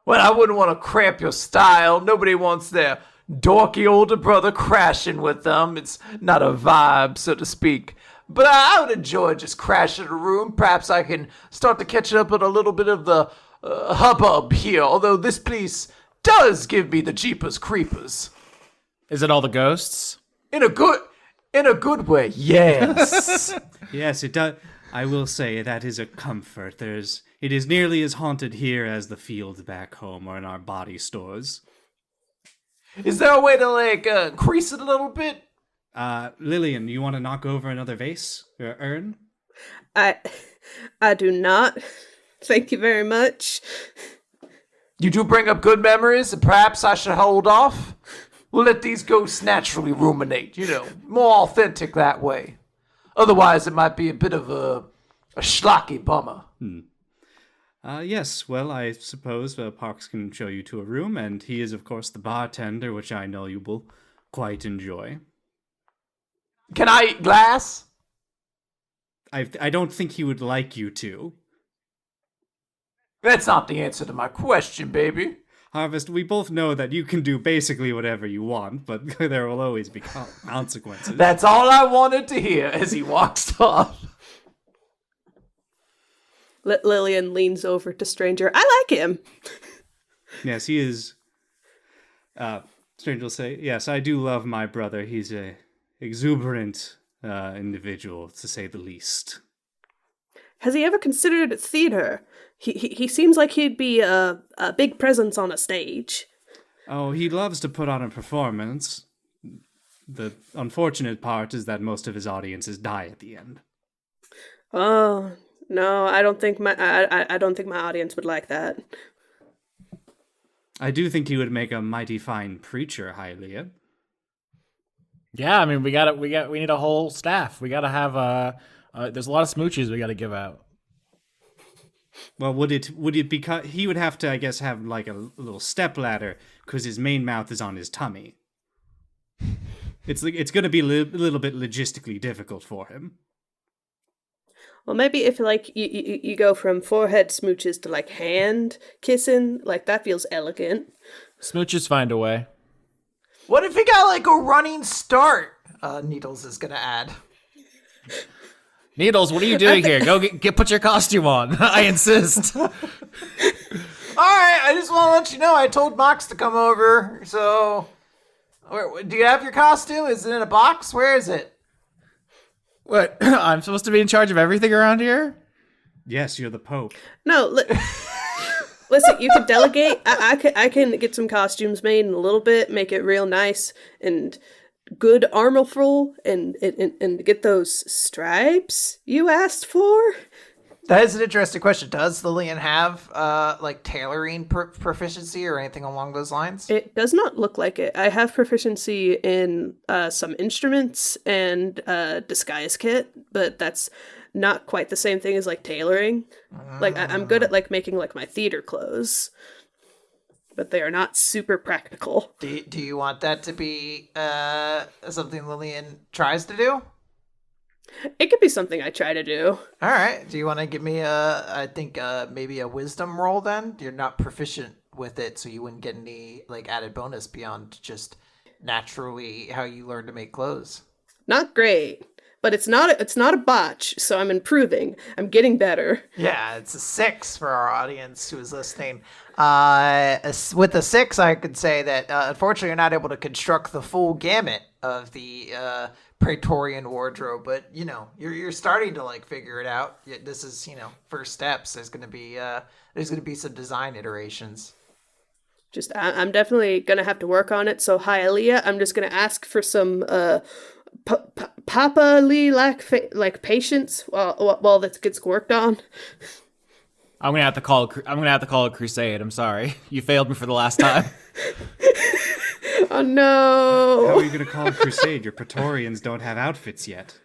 Well, I wouldn't want to cramp your style. Nobody wants their dorky older brother crashing with them. It's not a vibe, so to speak. But I would enjoy just crashing a room. Perhaps I can start to catch up on a little bit of the hubbub here, although this place does give me the jeepers creepers. Is it all the ghosts? In a good way, yes. Yes, it does. I will say that is a comfort. It is nearly as haunted here as the fields back home or in our body stores. Is there a way to increase it a little bit? Lilian, you want to knock over another vase or urn? I do not. Thank you very much. You do bring up good memories, and perhaps I should hold off. We'll let these ghosts naturally ruminate, more authentic that way. Otherwise, it might be a bit of a schlocky bummer. Yes, well, I suppose Parks can show you to a room, and he is, of course, the bartender, which I know you will quite enjoy. Can I eat glass? I don't think he would like you to. That's not the answer to my question, baby. Harvest, we both know that you can do basically whatever you want, but there will always be consequences. That's all I wanted to hear as he walks off. Lilian leans over to Stranger. I like him. Yes, he is. Stranger will say, yes, I do love my brother. He's a exuberant individual, to say the least. Has he ever considered theater? He seems like he'd be a big presence on a stage. Oh, he loves to put on a performance. The unfortunate part is that most of his audiences die at the end. Oh no, I don't think my audience would like that. I do think he would make a mighty fine preacher, Hialeah. Yeah, I mean, we need a whole staff. We gotta have there's a lot of smooches we gotta give out. Well, would it be he would have to, I guess, have like a little step ladder because his main mouth is on his tummy. It's going to be a little bit logistically difficult for him. Well, maybe if you go from forehead smooches to like hand kissing, like that feels elegant. Smooches find a way. What if he got like a running start? Needles is gonna add. Needles, what are you doing here? Go put your costume on. I insist. All right, I just want to let you know I told Mox to come over. So, do you have your costume? Is it in a box? Where is it? What? I'm supposed to be in charge of everything around here? Yes, you're the Pope. No, listen, you can delegate. I can get some costumes made in a little bit, make it real nice and good armorful, and get those stripes you asked for. That is an interesting question. Does Lilian have like tailoring proficiency or anything along those lines? It does not look like it. I have proficiency in some instruments and disguise kit, but that's not quite the same thing as like tailoring. Like I'm good at like making like my theater clothes, but they are not super practical. Do you want that to be something Lilian tries to do? It could be something I try to do. All right. Do you want to give me maybe a wisdom roll then? You're not proficient with it, so you wouldn't get any like added bonus beyond just naturally how you learn to make clothes. Not great, but it's not a botch, so I'm improving. I'm getting better. Yeah, it's a 6 for our audience who is listening. With a 6, I could say that unfortunately you're not able to construct the full gamut of the Praetorian wardrobe, but you're starting to like figure it out. This is first steps. There's gonna be some design iterations. Just I'm definitely gonna have to work on it. So Hialeah, I'm just gonna ask for some Papa-ly like patience while that gets worked on. I'm gonna have to call a crusade. I'm sorry, you failed me for the last time. Oh no! How are you going to call a crusade? Your Praetorians don't have outfits yet.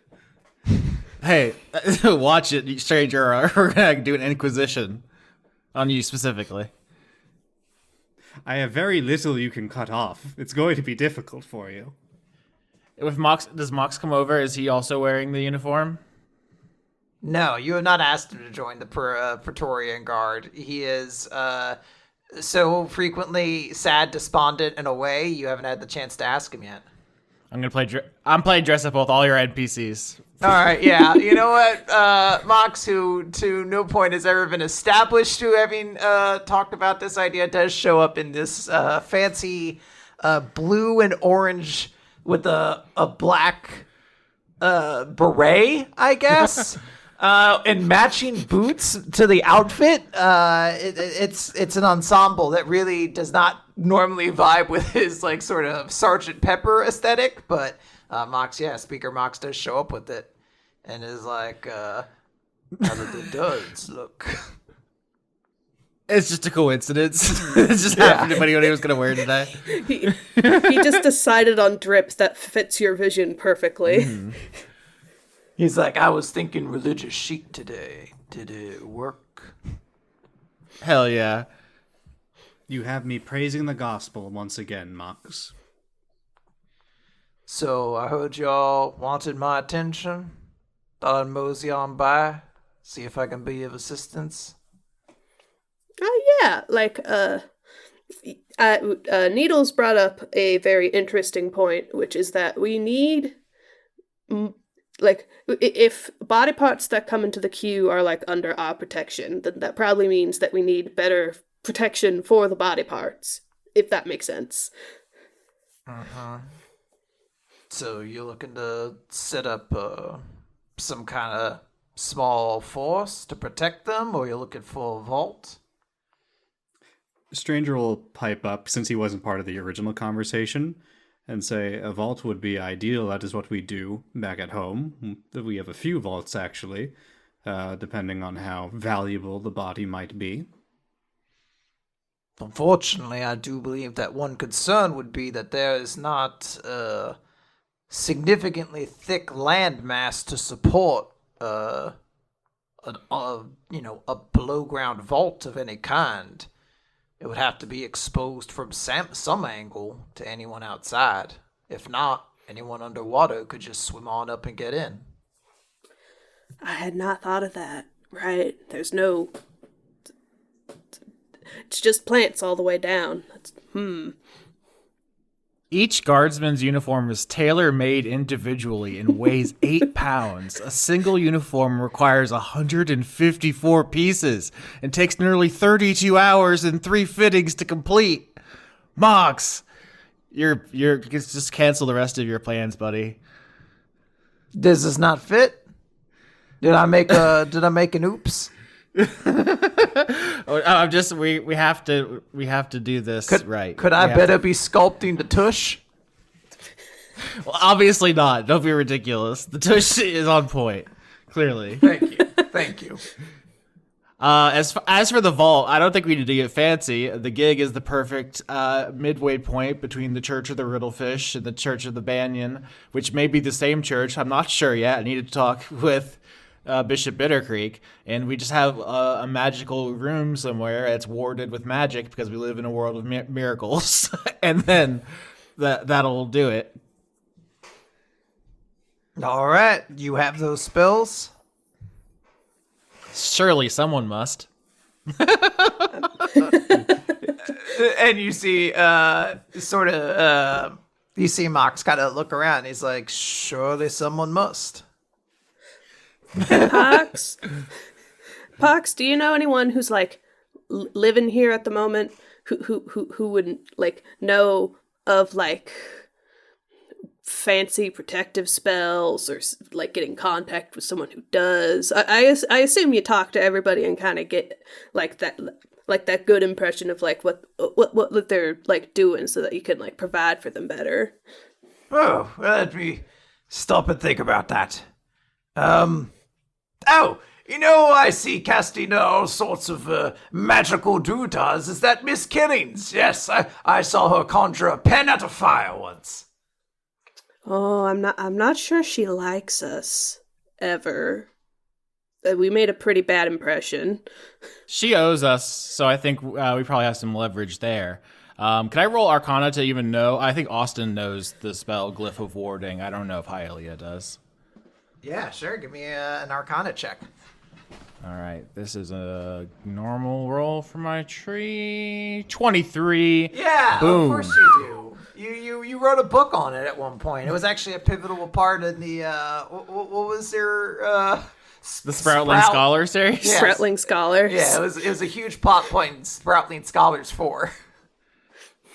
Hey, watch it, stranger. We're gonna do an inquisition on you specifically. I have very little you can cut off. It's going to be difficult for you. Does Mox come over? Is he also wearing the uniform? No, you have not asked him to join the Praetorian Guard. He is so frequently sad, despondent, and away, you haven't had the chance to ask him yet. I'm playing dress up with all your NPCs. All right, yeah. You know what? Mox, who to no point has ever been established to having talked about this idea, does show up in this fancy blue and orange with a black beret, I guess, and matching boots to the outfit. It's an ensemble that really does not normally vibe with his like sort of Sergeant Pepper aesthetic, but Mox, Speaker Mox does show up with it and is like, how did the duds look? It's just a coincidence. It just happened to anybody who was going to wear it today. He just decided on drip that fits your vision perfectly. Mm-hmm. He's like, I was thinking religious chic today. Did it work? Hell yeah. You have me praising the gospel once again, Mox. So I heard y'all wanted my attention. Thought I'd mosey on by, see if I can be of assistance. Oh yeah, like Needles brought up a very interesting point, which is that we need, like, if body parts that come into the queue are like under our protection, then that probably means that we need better protection for the body parts, if that makes sense. So you're looking to set up some kind of small force to protect them, or you're looking for a vault? Stranger will pipe up, since he wasn't part of the original conversation, and say, a vault would be ideal. That is what we do back at home. We have a few vaults, actually, depending on how valuable the body might be. Unfortunately, I do believe that one concern would be that there is not a significantly thick landmass to support a below-ground vault of any kind. It would have to be exposed from some angle to anyone outside. If not, anyone underwater could just swim on up and get in. I had not thought of that. Right. There's no... It's just plants all the way down. Each guardsman's uniform is tailor-made individually and weighs 8 pounds. A single uniform requires 154 pieces and takes nearly 32 hours and 3 fittings to complete. Mox, you're just cancel the rest of your plans, buddy. This does not fit? Did I make an oops? I'm just we have to do this right. Could I better be sculpting the tush? Well, obviously not. Don't be ridiculous. The tush is on point, clearly. Thank you. As for the vault, I don't think we need to get fancy. The gig is the perfect midway point between the Church of the Riddlefish and the Church of the Banyan, which may be the same church. I'm not sure yet. I need to talk with Bishop Bittercreek, and we just have a magical room somewhere that's warded with magic because we live in a world of miracles, and then that'll do it. All right, you have those spells? Surely someone must. And you see, you see Mox kind of look around. He's like, surely someone must. Pox, do you know anyone who's like living here at the moment who wouldn't like know of like fancy protective spells or like get in contact with someone who does? I assume you talk to everybody and kind of get like that good impression of like what they're like doing so that you can like provide for them better. Oh, let me stop and think about that. I see casting all sorts of magical doodads. Is that Miss Killings? Yes, I saw her conjure a pen out of fire once. Oh, I'm not sure she likes us ever. We made a pretty bad impression. She owes us, so I think we probably have some leverage there. Can I roll Arcana to even know? I think Austin knows the spell Glyph of Warding. I don't know if Hialeah does. Yeah, sure. Give me an Arcana check. All right, this is a normal roll for my tree. 23. Yeah, Boom. of course you do. You wrote a book on it at one point. It was actually a pivotal part in the what was your The Sproutling Scholar series. Yes. Sproutling Scholars. Yeah, it was a huge plot point in Sproutling Scholars 4.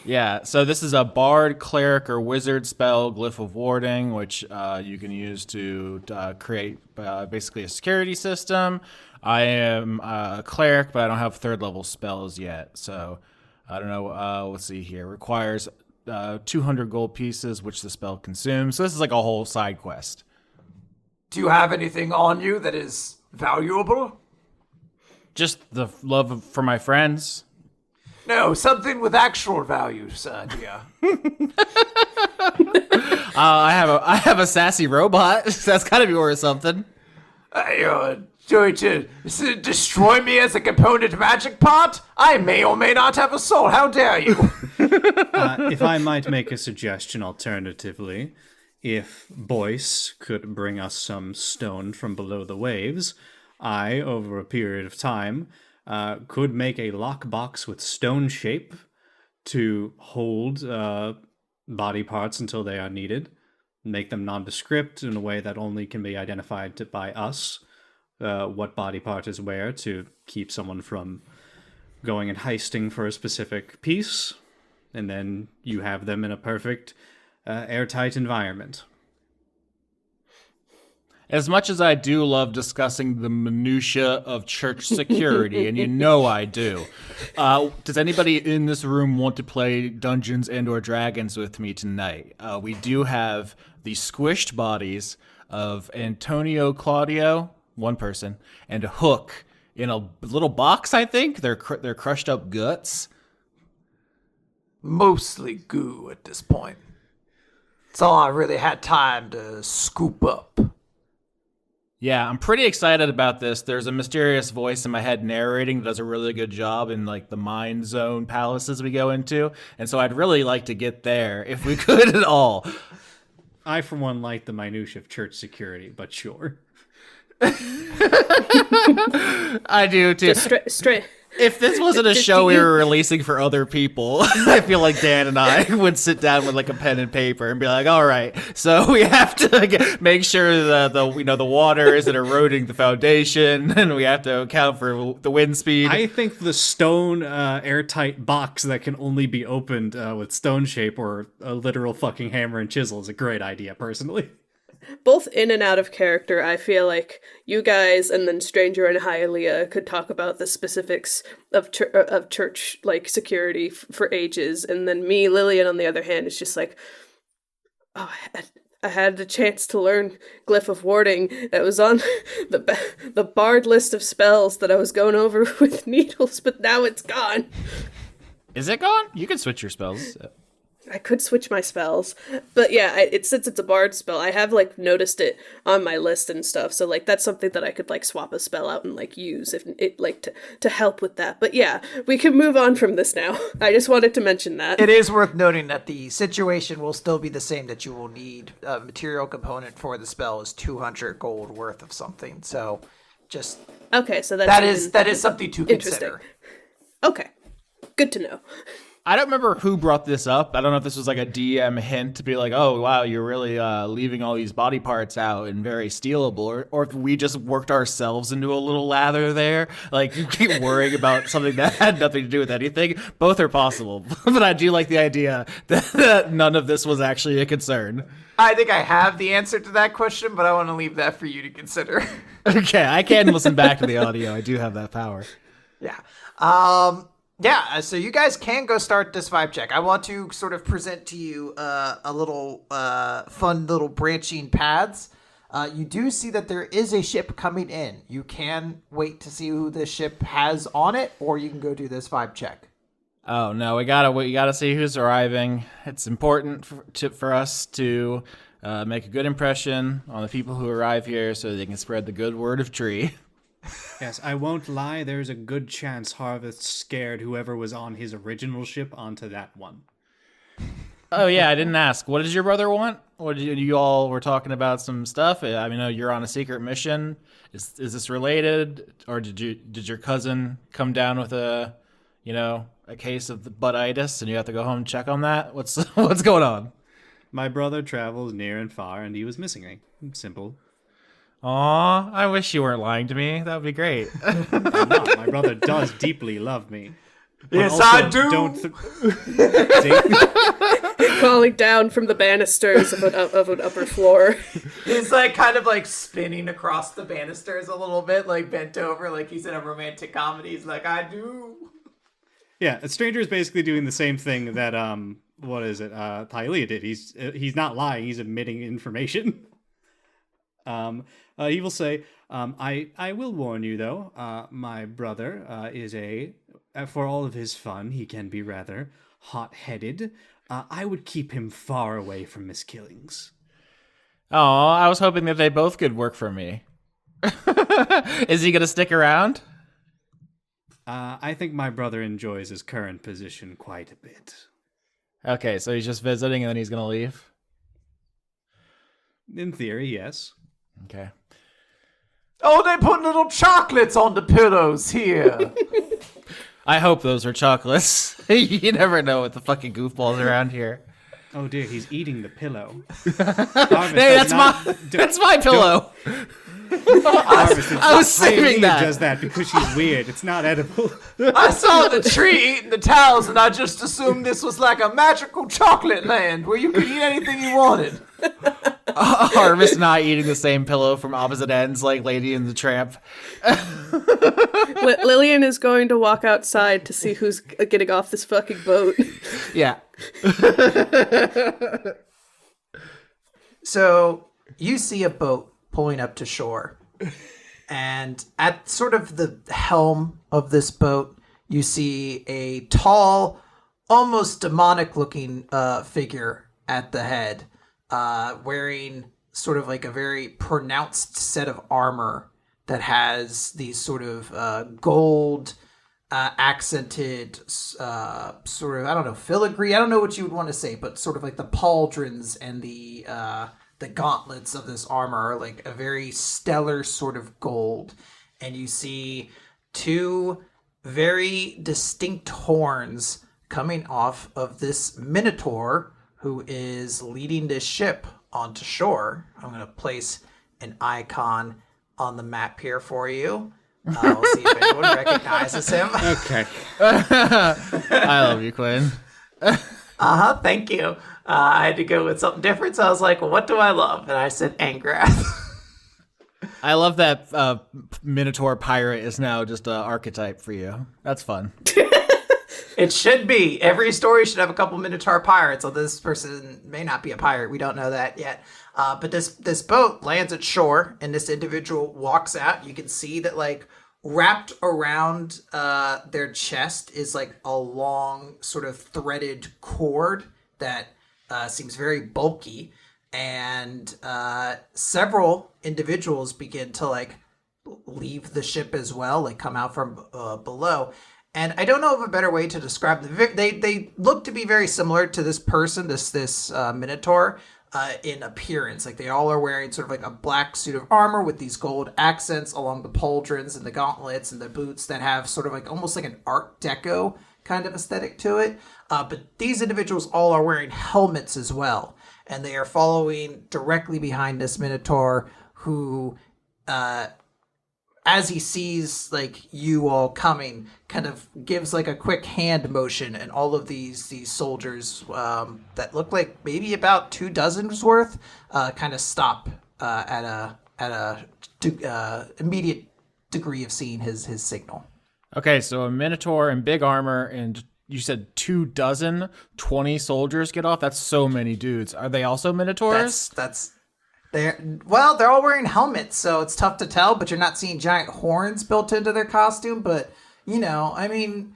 Yeah, so this is a bard, cleric, or wizard spell, Glyph of Warding, which you can use to create basically a security system. I am a cleric, but I don't have third level spells yet, so I don't know. Let's see here. Requires 200 gold pieces, which the spell consumes. So this is like a whole side quest. Do you have anything on you that is valuable? Just the love for my friends. No, something with actual value, dear. I have a sassy robot. That's gotta be worth something. You're going to destroy me as a component magic part? I may or may not have a soul. How dare you? If I might make a suggestion alternatively, if Boyce could bring us some stone from below the waves, I, over a period of time, could make a lockbox with stone shape to hold body parts until they are needed, make them nondescript in a way that only can be identified by us, what body part is where, to keep someone from going and heisting for a specific piece, and then you have them in a perfect airtight environment. As much as I do love discussing the minutia of church security, and you know I do, does anybody in this room want to play Dungeons and/or Dragons with me tonight? We do have the squished bodies of Antonio Claudio, one person, and a Hook in a little box. I think they're crushed up guts. Mostly goo at this point. It's all I really had time to scoop up. Yeah, I'm pretty excited about this. There's a mysterious voice in my head narrating that does a really good job in like the mind zone palaces we go into. And so I'd really like to get there if we could at all. I, for one, like the minutiae of church security, but sure. I do too. Just straight. If this wasn't a show we were releasing for other people, I feel like Dan and I would sit down with like a pen and paper and be like, "All right, so we have to make sure that the water isn't eroding the foundation, and we have to account for the wind speed." I think the stone airtight box that can only be opened with stone shape or a literal fucking hammer and chisel is a great idea, personally. Both in and out of character, I feel like you guys and then Stranger and Hialeah could talk about the specifics of church like security for ages, and then me, Lilian, on the other hand, is just like, oh, I had the chance to learn Glyph of Warding that was on the bard list of spells that I was going over with needles, but now it's gone. Is it gone? You can switch your spells. I could switch my spells, but yeah, since it's a bard spell, I have like noticed it on my list and stuff. So like that's something that I could like swap a spell out and like use if it like to help with that. But yeah, we can move on from this now. I just wanted to mention that It is worth noting that the situation will still be the same, that you will need a material component for the spell is 200 gold worth of something. So just okay. So that's that is something to interesting. consider. Okay, good to know. I don't remember who brought this up. I don't know if this was like a DM hint to be like, oh, wow, you're really leaving all these body parts out and very stealable. Or if we just worked ourselves into a little lather there. Like, you keep worrying about something that had nothing to do with anything. Both are possible. But I do like the idea that none of this was actually a concern. I think I have the answer to that question, but I want to leave that for you to consider. Okay, I can listen back to the audio. I do have that power. Yeah. Yeah, so you guys can go start this vibe check. I want to sort of present to you a little fun little branching paths. You do see that there is a ship coming in. You can wait to see who the ship has on it, or you can go do this vibe check. Oh, no, we gotta see who's arriving. It's important for us to make a good impression on the people who arrive here so they can spread the good word of Tree. Yes, I won't lie, there's a good chance Harvest scared whoever was on his original ship onto that one. Oh yeah, I didn't ask. What did your brother want? Or did you all were talking about some stuff? I mean, you're on a secret mission. Is this related, or did your cousin come down with a case of the buttitis, and you have to go home and check on that? What's going on? My brother travels near and far, and he was missing me. Simple. Aw, I wish you weren't lying to me. That would be great. I'm not. My brother does deeply love me. But Yes, also, I do. Don't Falling down from the banisters of an upper floor. He's like kind of like spinning across the banisters a little bit, like bent over, like he's in a romantic comedy. He's like, I do. Yeah, a stranger is basically doing the same thing that Hialeah did. He's not lying. He's admitting information. He will say, I will warn you though. My brother is for all of his fun, he can be rather hot-headed. I would keep him far away from miskillings. Oh, I was hoping that they both could work for me. Is he gonna stick around? I think my brother enjoys his current position quite a bit. Okay, so he's just visiting and then he's gonna leave? In theory, yes. Okay. Oh, they put little chocolates on the pillows here. I hope those are chocolates. You never know with the fucking goofballs around here. Oh dear, he's eating the pillow. Hey, that's my pillow. I was saving that. Does that because she's weird. It's not edible. I saw the tree eating the towels, and I just assumed this was like a magical chocolate land where you could eat anything you wanted. Harvest not eating the same pillow from opposite ends like Lady and the Tramp. Lilian is going to walk outside to see who's getting off this fucking boat. Yeah. So you see a boat pulling up to shore, and at sort of the helm of this boat, you see a tall, almost demonic-looking figure at the head, wearing sort of like a very pronounced set of armor that has these sort of gold accented sort of, I don't know, filigree. I don't know what you would want to say, but sort of like the pauldrons and the gauntlets of this armor are like a very stellar sort of gold. And you see two very distinct horns coming off of this minotaur who is leading this ship onto shore. I'm going to place an icon on the map here for you. We'll see if anyone recognizes him. Okay. I love you, Quinn. Thank you. I had to go with something different, so I was like, well, what do I love? And I said Angrath. I love that Minotaur pirate is now just an archetype for you. That's fun. It should be. Every story should have a couple Minotaur pirates, although this person may not be a pirate. We don't know that yet. But this boat lands at shore, and this individual walks out. You can see that, like, wrapped around their chest is, like, a long sort of threaded cord that seems very bulky. And several individuals begin to, like, leave the ship as well, like, come out from below. And I don't know of a better way to describe them. They look to be very similar to this person, this Minotaur, in appearance. Like, they all are wearing sort of like a black suit of armor with these gold accents along the pauldrons and the gauntlets and the boots that have sort of like almost like an Art Deco kind of aesthetic to it. But these individuals all are wearing helmets as well. And they are following directly behind this Minotaur who... as he sees, like, you all coming, kind of gives, like, a quick hand motion, and all of these soldiers that look like maybe about 2 dozen's worth kind of stop at a immediate degree of seeing his signal. Okay, so a Minotaur in big armor, and you said 2 dozen, 20 soldiers get off? That's so many dudes. Are they also Minotaurs? They're all wearing helmets, so it's tough to tell, but you're not seeing giant horns built into their costume. But, you know, I mean,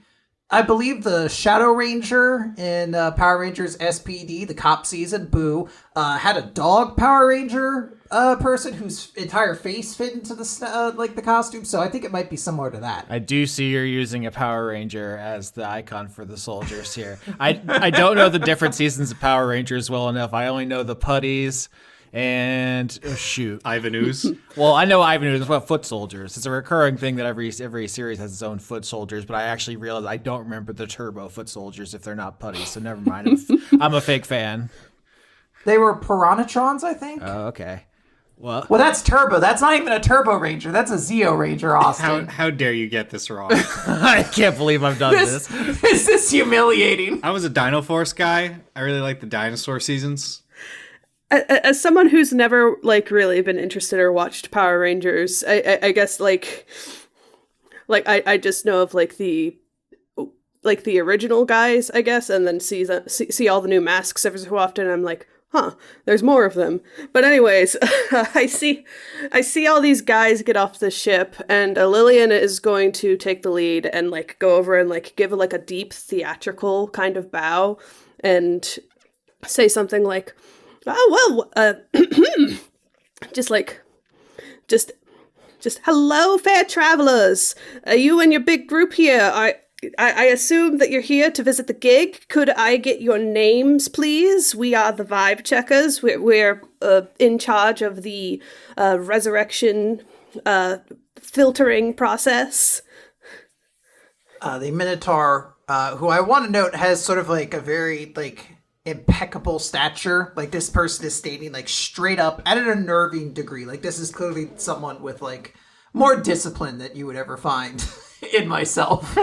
I believe the Shadow Ranger in Power Rangers SPD, the cop season, Boo, had a dog Power Ranger person whose entire face fit into the like the costume, so I think it might be similar to that. I do see you're using a Power Ranger as the icon for the soldiers here. I don't know the different seasons of Power Rangers well enough. I only know the putties and Ivan Ooze. Well, I know Ivan Ooze, but foot soldiers. It's a recurring thing that every series has its own foot soldiers, but I actually realized I don't remember the turbo foot soldiers if they're not putties, so never mind. I'm a fake fan. They were Piranhatrons, I think. Oh, okay. Well, That's Turbo. That's not even a Turbo Ranger. That's a Zeo Ranger, Austin. How dare you get this wrong? I can't believe I've done this. This is humiliating. I was a Dino Force guy. I really like the dinosaur seasons. As someone who's never like really been interested or watched Power Rangers, I guess like I just know of like the original guys, I guess, and then see all the new masks every so often. And I'm like, there's more of them. But anyways, I see all these guys get off the ship, and Lilian is going to take the lead and like go over and like give like a deep theatrical kind of bow and say something like, "Oh well, just hello, fair travelers. You and your big group here. I assume that you're here to visit the gig. Could I get your names, please? We are the Vibe Checkers. We're in charge of the resurrection filtering process." The Minotaur, who I want to note has sort of like a very like impeccable stature. Like this person is standing like straight up at an unnerving degree. Like this is clearly someone with like more discipline that you would ever find in myself.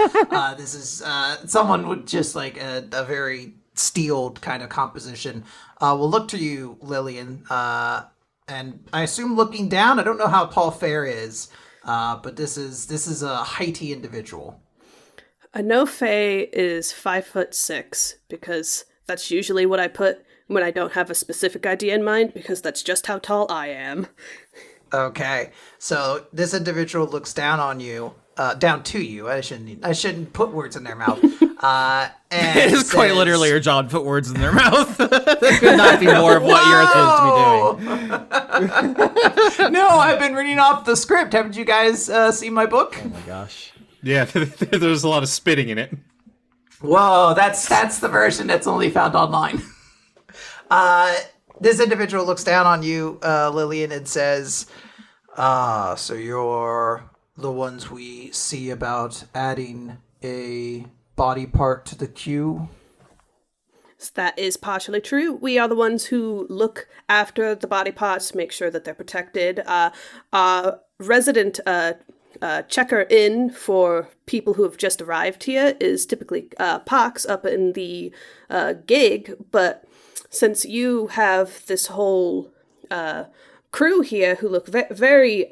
This is someone with just like a very steeled kind of composition. We'll look to you, Lilian, and I assume looking down. I don't know how tall Fair is, but this is a heighty individual. I know Faye is 5'6" because that's usually what I put when I don't have a specific idea in mind, because that's just how tall I am. Okay, so this individual looks down to you. I shouldn't put words in their mouth. And It is quite literally your John put words in their mouth. That could not be more of what you're supposed to be doing. No, I've been reading off the script. Haven't you guys seen my book? Oh my gosh. Yeah, there's a lot of spitting in it. Whoa, that's the version that's only found online. This individual looks down on you, Lilian, and says, so you're the ones we see about adding a body part to the queue? That is partially true. We are the ones who look after the body parts, make sure that they're protected. Our resident checker in for people who have just arrived here is typically Pox up in the gig, but since you have this whole crew here who look very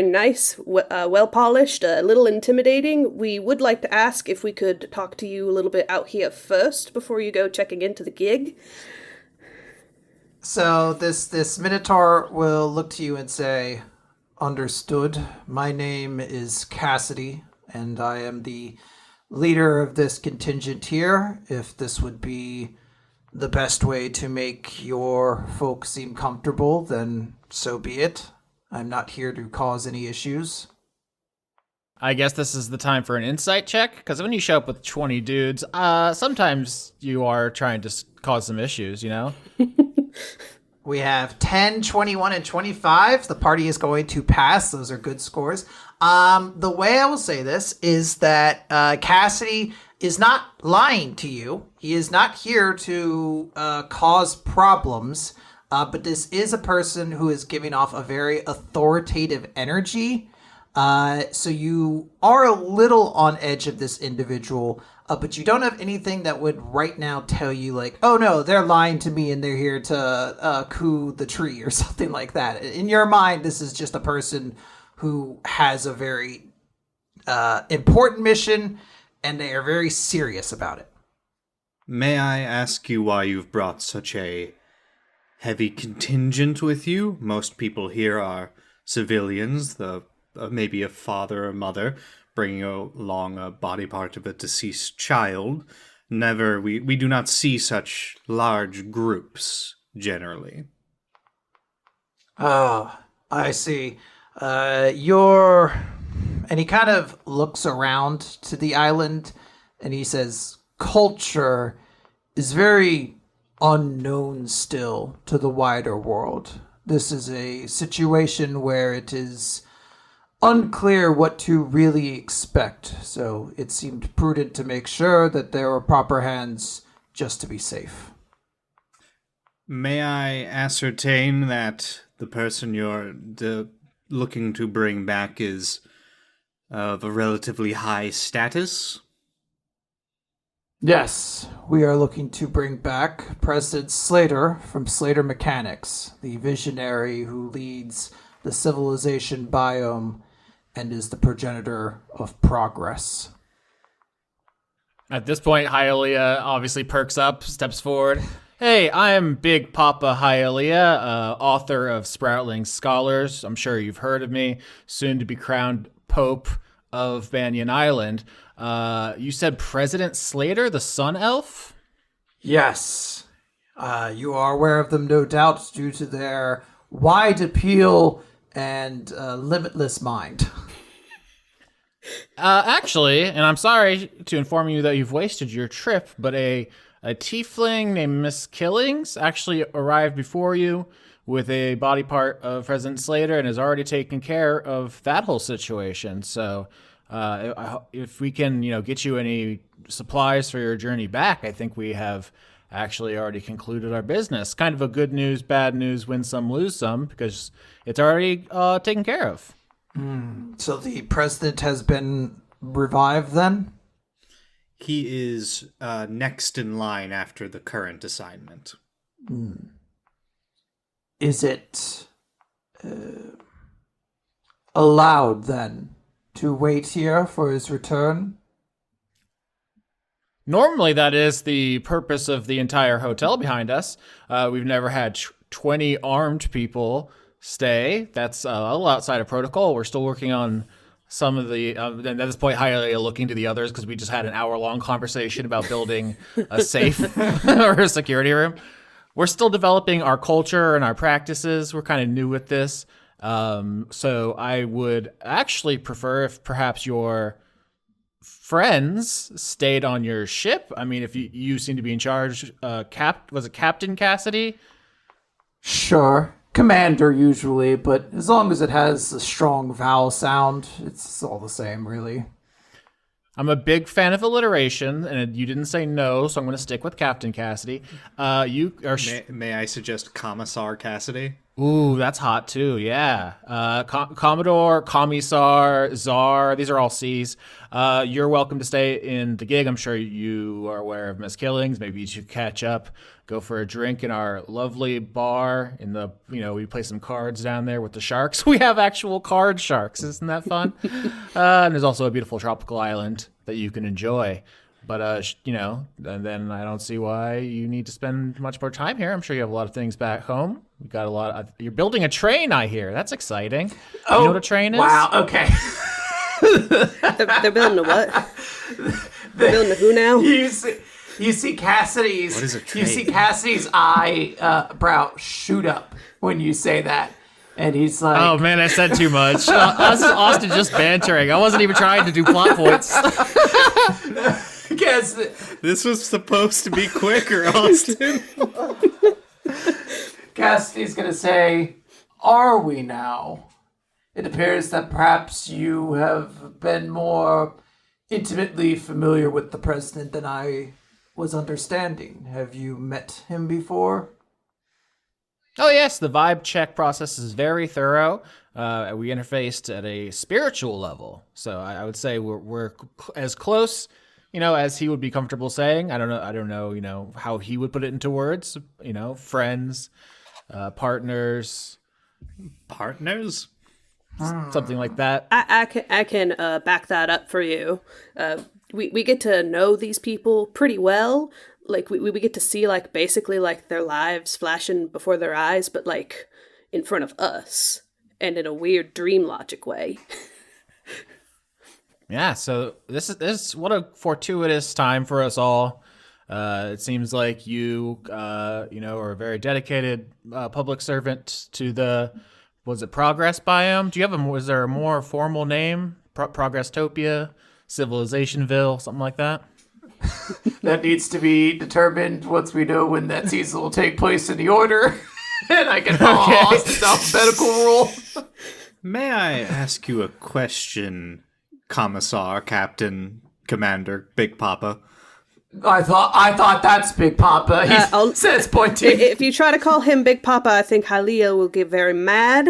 nice, well polished, a little intimidating, we would like to ask if we could talk to you a little bit out here first before you go checking into the gig. So this Minotaur will look to you and say, "Understood. My name is Cassidy, and I am the leader of this contingent here. If this would be the best way to make your folks seem comfortable, then so be it. I'm not here to cause any issues." I guess this is the time for an insight check, because when you show up with 20 dudes, sometimes you are trying to cause some issues, you know? We have 10, 21, and 25. The party is going to pass. Those are good scores. The way I will say this is that Cassidy is not lying to you. He is not here to cause problems, but this is a person who is giving off a very authoritative energy. So you are a little on edge of this individual, but you don't have anything that would right now tell you like, oh no, they're lying to me and they're here to coup the tree or something like that. In your mind, this is just a person who has a very important mission and they are very serious about it. May I ask you why you've brought such a heavy contingent with you? Most people here are civilians, maybe a father or mother bringing along a body part of a deceased child. We do not see such large groups generally. Oh, I see. You're. And he kind of looks around to the island and he says, culture is very unknown still to the wider world. This is a situation where it is unclear what to really expect, so it seemed prudent to make sure that there were proper hands just to be safe. May I ascertain that the person you're looking to bring back is of a relatively high status? Yes, we are looking to bring back President Slater from Slater Mechanics, the visionary who leads the civilization biome and is the progenitor of progress. At this point, Hialeah obviously perks up, steps forward. Hey, I'm Big Papa Hialeah, author of Sproutling Scholars. I'm sure you've heard of me, soon to be crowned Pope of Banyan Island. You said President Slater, the Sun Elf? Yes. You are aware of them, no doubt, due to their wide appeal and limitless mind. Actually, and I'm sorry to inform you that you've wasted your trip, but a tiefling named Miss Killings actually arrived before you with a body part of President Slater and has already taken care of that whole situation. So if we can, get you any supplies for your journey back, I think we have actually already concluded our business. Kind of a good news, bad news, win some, lose some, because it's already taken care of. So the president has been revived then? He is next in line after the current assignment. Is it allowed then to wait here for his return? Normally, that is the purpose of the entire hotel behind us. We've never had 20 armed people stay. That's a little outside of protocol. We're still working on some of the, and at this point, Hialeah looking to the others because we just had an hour-long conversation about building a safe or a security room. We're still developing our culture and our practices. We're kind of new with this. So I would actually prefer if perhaps your friends stayed on your ship. I mean, if you seem to be in charge, was it Captain Cassidy? Sure. Commander usually, but as long as it has a strong vowel sound, it's all the same, really. I'm a big fan of alliteration, and you didn't say no, so I'm going to stick with Captain Cassidy. You are. May I suggest Commissar Cassidy? Ooh, that's hot too. Yeah. Commodore, Commissar, Czar. These are all C's. You're welcome to stay in the gig. I'm sure you are aware of Miss Killings. Maybe you should catch up, go for a drink in our lovely bar. We play some cards down there with the sharks. We have actual card sharks. Isn't that fun? And there's also a beautiful tropical island that you can enjoy. But, and then I don't see why you need to spend much more time here. I'm sure you have a lot of things back home. You got a lot. You're building a train, I hear. That's exciting. Oh, you know what a train is? Wow, okay. They're building a what? They're building a who now? You see Cassidy's. What is a train? You see Cassidy's eyebrow shoot up when you say that, and he's like, Oh, man, I said too much. This is Austin just bantering. I wasn't even trying to do plot points. This was supposed to be quicker, Austin. Cassidy's gonna say, "Are we now? It appears that perhaps you have been more intimately familiar with the president than I was understanding. Have you met him before?" Oh, yes, the vibe check process is very thorough. We interfaced at a spiritual level. So I would say we're as close, as he would be comfortable saying. I don't know, how he would put it into words. Friends, partners. Partners? Something like that. I can back that up for you. We get to know these people pretty well. Like we get to see basically their lives flashing before their eyes, but in front of us and in a weird dream logic way. Yeah, so this is what a fortuitous time for us all. It seems like you, are a very dedicated public servant to the, was it Progress biome? Do you have was there a more formal name? Progresstopia, Civilizationville, something like that? That needs to be determined once we know when that season will take place in the order. And I can follow Austin's alphabetical rule. May I ask you a question, Commissar, Captain, Commander, Big Papa? I thought that's Big Papa. He says pointing. If you try to call him Big Papa, I think Hialeah will get very mad.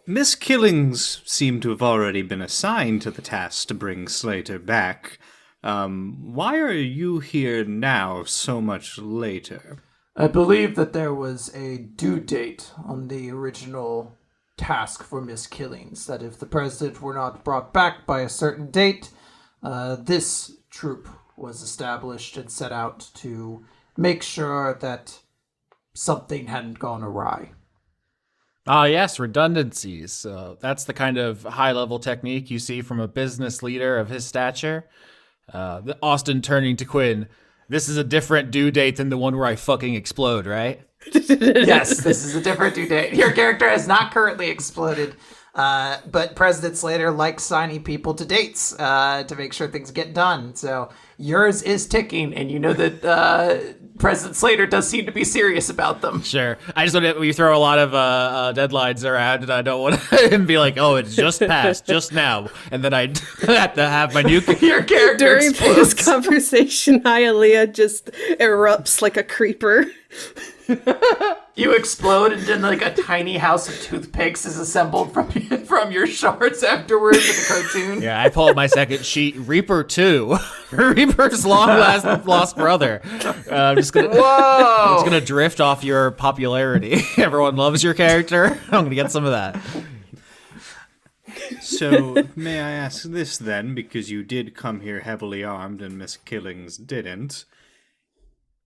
Miss Killings seem to have already been assigned to the task to bring Slater back. Why are you here now so much later? I believe that there was a due date on the original task for Miss Killings, that if the president were not brought back by a certain date, this troop was established and set out to make sure that something hadn't gone awry. Ah, yes, redundancies. That's the kind of high-level technique you see from a business leader of his stature. Austin turning to Quinn. This is a different due date than the one where I fucking explode, right? Yes, this is a different due date. Your character has not currently exploded, but President Slater likes signing people to dates to make sure things get done. So yours is ticking, and you know that President Slater does seem to be serious about them. Sure. I just want to, we throw a lot of deadlines around, and I don't want him to be like, oh, it's just passed, just now. And then I have to have my new... Your character During explodes. this conversation, Hialeah just erupts like a creeper. You explode, and then like a tiny house of toothpicks is assembled from your shards afterwards in the cartoon. Yeah, I pull up my second sheet. Reaper 2. Reaper's lost brother. I'm just gonna drift off your popularity. Everyone loves your character. I'm gonna get some of that. So, may I ask this then, because you did come here heavily armed and Miss Killings didn't.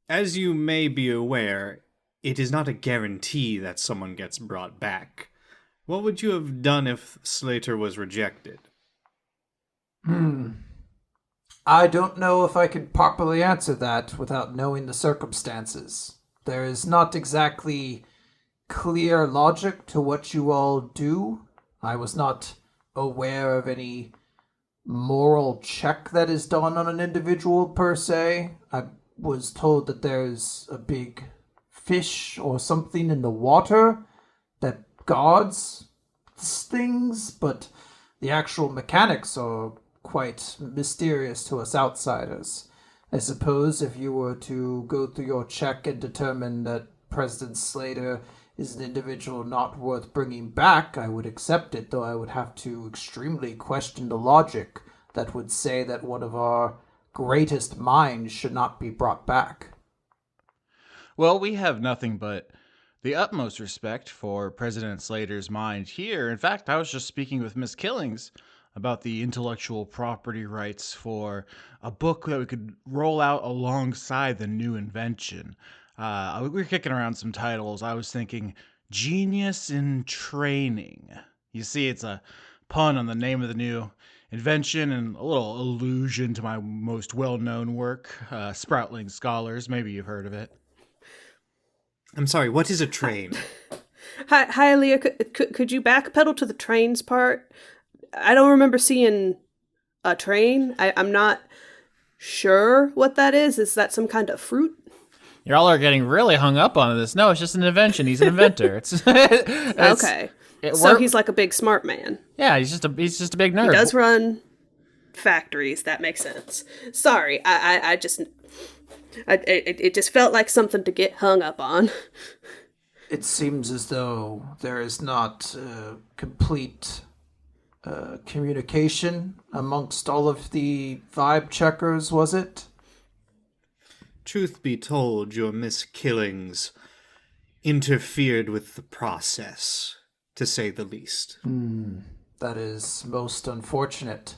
As you may be aware, it is not a guarantee that someone gets brought back. What would you have done if Slater was rejected? I don't know if I can properly answer that without knowing the circumstances. There is not exactly clear logic to what you all do. I was not aware of any moral check that is done on an individual per se. I was told that there's a big fish or something in the water that guards things, but the actual mechanics are quite mysterious to us outsiders. I suppose if you were to go through your check and determine that President Slater is an individual not worth bringing back, I would accept it, though I would have to extremely question the logic that would say that one of our greatest minds should not be brought back. Well, we have nothing but the utmost respect for President Slater's mind here. In fact, I was just speaking with Miss Killings about the intellectual property rights for a book that we could roll out alongside the new invention. We were kicking around some titles. I was thinking Genius in Training. You see, it's a pun on the name of the new invention and a little allusion to my most well-known work, Sproutling Scholars. Maybe you've heard of it. I'm sorry, what is a train? Hi, Hialeah, could you backpedal to the trains part? I don't remember seeing a train. I'm not sure what that is. Is that some kind of fruit? Y'all are getting really hung up on this. No, it's just an invention. He's an inventor. Okay. So he's like a big smart man. Yeah, he's just a big nerd. He does run factories. That makes sense. Sorry, it just felt like something to get hung up on. It seems as though there is not complete communication amongst all of the vibe checkers, was it? Truth be told, your Miss Killings interfered with the process, to say the least. That is most unfortunate.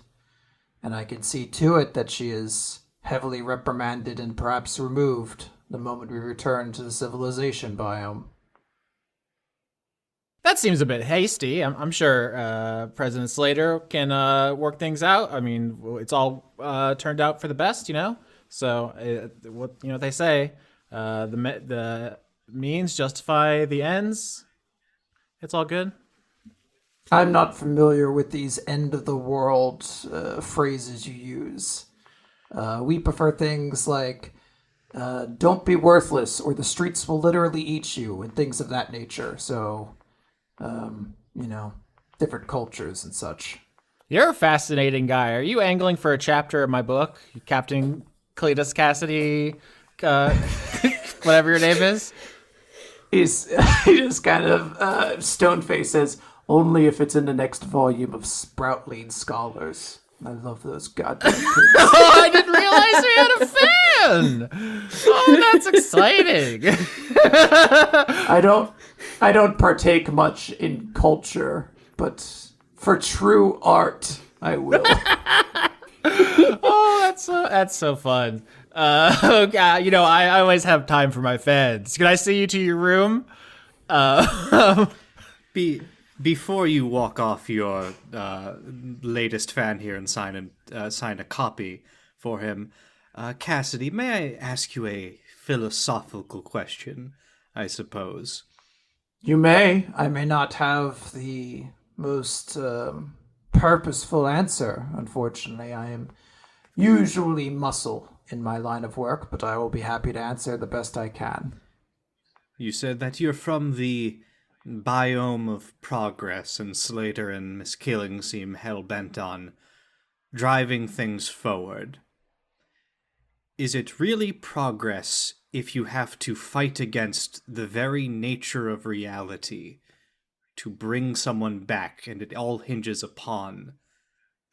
And I can see to it that she is heavily reprimanded and perhaps removed the moment we return to the civilization biome. That seems a bit hasty. I'm sure President Slater can work things out. I mean, it's all turned out for the best, you know. So what they say, the means justify the ends. It's all good. I'm not familiar with these end of the world phrases you use. We prefer things like don't be worthless or the streets will literally eat you and things of that nature. So, different cultures and such. You're a fascinating guy. Are you angling for a chapter of my book, Captain Cletus Cassidy, whatever your name is? He just kind of stone-faced says, only if it's in the next volume of Sproutling Scholars. I love those goddamn kids. Oh, I didn't realize we had a fan. Oh, that's exciting. I don't partake much in culture, but for true art, I will. Oh, that's so fun. I always have time for my fans. Can I see you to your room? Before you walk off your latest fan here and sign a copy for him, Cassidy, may I ask you a philosophical question, I suppose? You may. I may not have the most purposeful answer, unfortunately. I am usually muscle in my line of work, but I will be happy to answer the best I can. You said that you're from the biome of progress, and Slater and Miss Killing seem hell-bent on driving things forward. Is it really progress if you have to fight against the very nature of reality to bring someone back, and it all hinges upon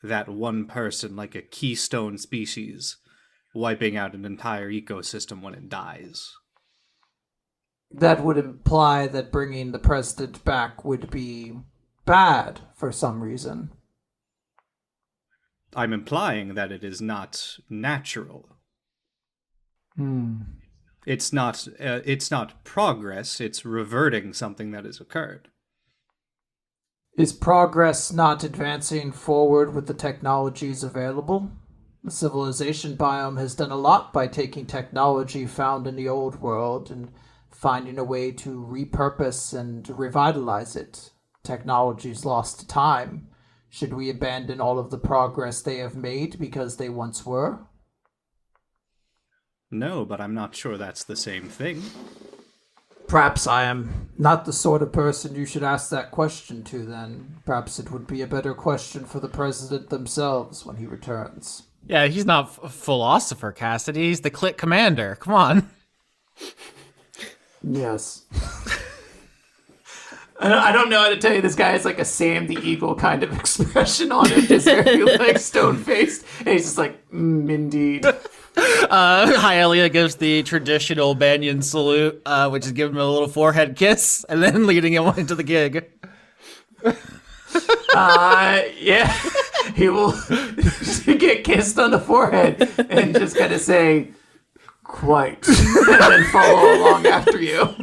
that one person, like a keystone species, wiping out an entire ecosystem when it dies? That would imply that bringing the president back would be bad for some reason. I'm implying that it is not natural. It's not progress, it's reverting something that has occurred. Is progress not advancing forward with the technologies available? The civilization biome has done a lot by taking technology found in the old world and finding a way to repurpose and revitalize it. Technology's lost to time. Should we abandon all of the progress they have made because they once were? No, but I'm not sure that's the same thing. Perhaps I am not the sort of person you should ask that question to, then. Perhaps it would be a better question for the president themselves when he returns. Yeah, he's not a philosopher, Cassidy. He's the clique commander. Come on. Yes. I don't know how to tell you. This guy has like a Sam the Eagle kind of expression on him. Just very like stone-faced. And he's just like, indeed. Hialeah gives the traditional Banyan salute, which is giving him a little forehead kiss, and then leading him into the gig. Yeah. He will get kissed on the forehead and just kind of say, quite, and then follow along after you.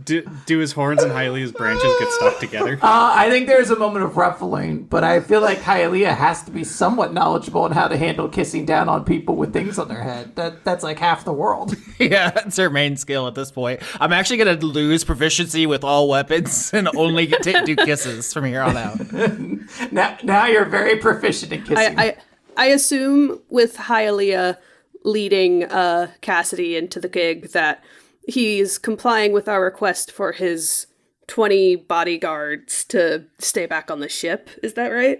Do his horns and Hialeah's branches get stuck together? I think there's a moment of ruffling, but I feel like Hialeah has to be somewhat knowledgeable on how to handle kissing down on people with things on their head. That's like half the world. Yeah, that's her main skill at this point. I'm actually going to lose proficiency with all weapons and only do kisses from here on out. Now you're very proficient in kissing. I assume with Hialeah leading Cassidy into the gig that he's complying with our request for his 20 bodyguards to stay back on the ship. Is that right?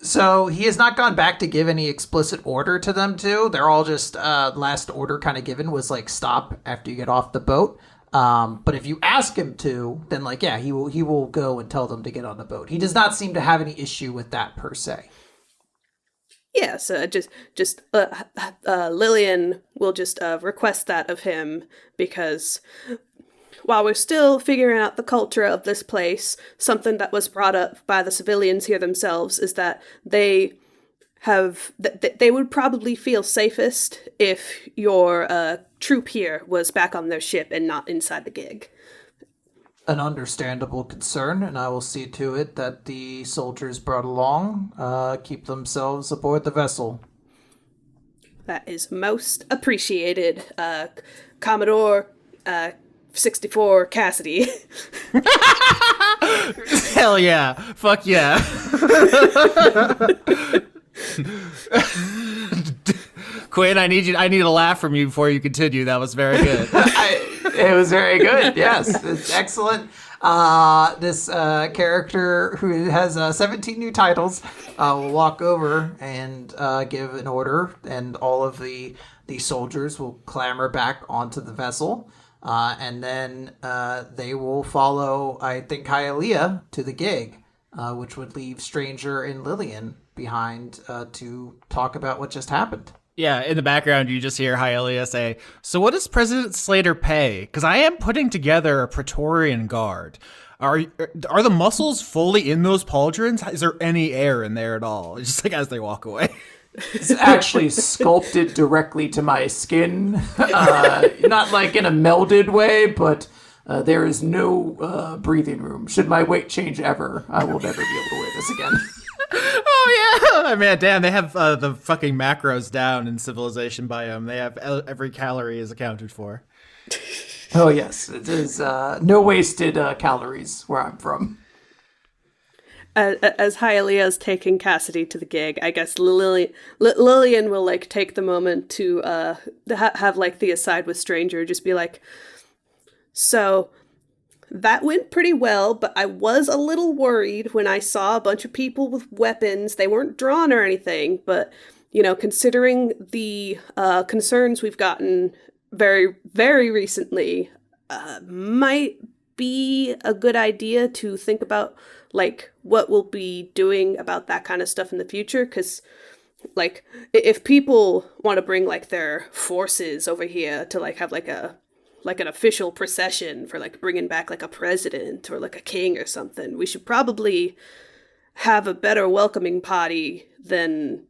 So he has not gone back to give any explicit order to them to. They're all just last order kind of given was like stop after you get off the boat. But if you ask him to, then like yeah, he will go and tell them to get on the boat. He does not seem to have any issue with that per se. Yeah, so just Lilian will just request that of him because while we're still figuring out the culture of this place, something that was brought up by the civilians here themselves is that they would probably feel safest if your troop here was back on their ship and not inside the gig. an understandable concern, and I will see to it that the soldiers brought along keep themselves aboard the vessel. That is most appreciated, Commodore 64 Cassidy. Hell yeah. Fuck yeah. Quinn, I need a laugh from you before you continue. That was very good. It was very good. Yes, it's excellent. This character who has 17 new titles will walk over and give an order, and all of the soldiers will clamber back onto the vessel, and then they will follow, I think, Hialeah to the gig, which would leave Stranger and Lilian behind to talk about what just happened. Yeah, in the background, you just hear Hialeah say, "So what does President Slater pay? Because I am putting together a Praetorian Guard. Are the muscles fully in those pauldrons? Is there any air in there at all?" Just like as they walk away. It's actually sculpted directly to my skin. Not like in a melded way, but there is no breathing room. Should my weight change ever, I will never be able to wear this again. Oh yeah, man, damn! They have the fucking macros down in Civilization Biome. They have every calorie is accounted for. Oh yes, it is no wasted calories where I'm from. As Hialeah's taking Cassidy to the gig, I guess Lilian will like take the moment to have like the aside with Stranger, just be like, "So that went pretty well, but I was a little worried when I saw a bunch of people with weapons. They weren't drawn or anything, but, considering the concerns we've gotten very, very recently, might be a good idea to think about, like, what we'll be doing about that kind of stuff in the future, because, like, if people want to bring, like, their forces over here to, like, have, like, an official procession for like bringing back like a president or like a king or something, we should probably have a better welcoming party than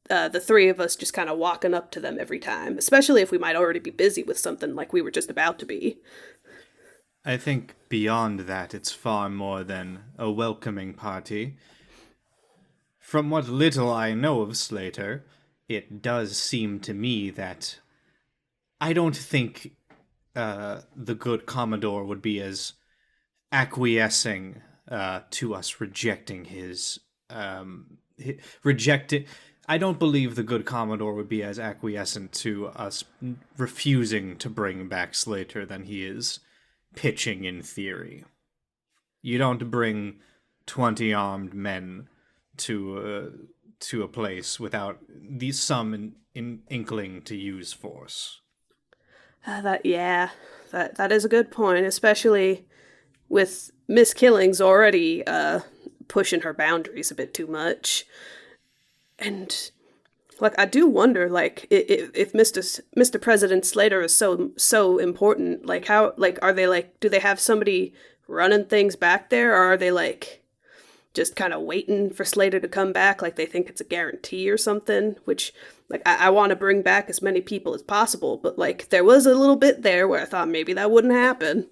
the three of us just kind of walking up to them every time, especially if we might already be busy with something like we were just about to be." I think beyond that, it's far more than a welcoming party. From what little I know of Slater, it does seem to me that I don't think the good Commodore would be as acquiescing to us rejecting his rejecting. I don't believe the good Commodore would be as acquiescent to us refusing to bring back Slater than he is pitching in theory. You don't bring 20 armed men to a place without some inkling to use force. That is a good point, especially with Miss Killings already pushing her boundaries a bit too much. And like, I do wonder, like, if Mr. President Slater is so important, like, how, like, are they, like, do they have somebody running things back there, or are they, like, just kind of waiting for Slater to come back, like they think it's a guarantee or something, which, like, I want to bring back as many people as possible, but, like, there was a little bit there where I thought maybe that wouldn't happen.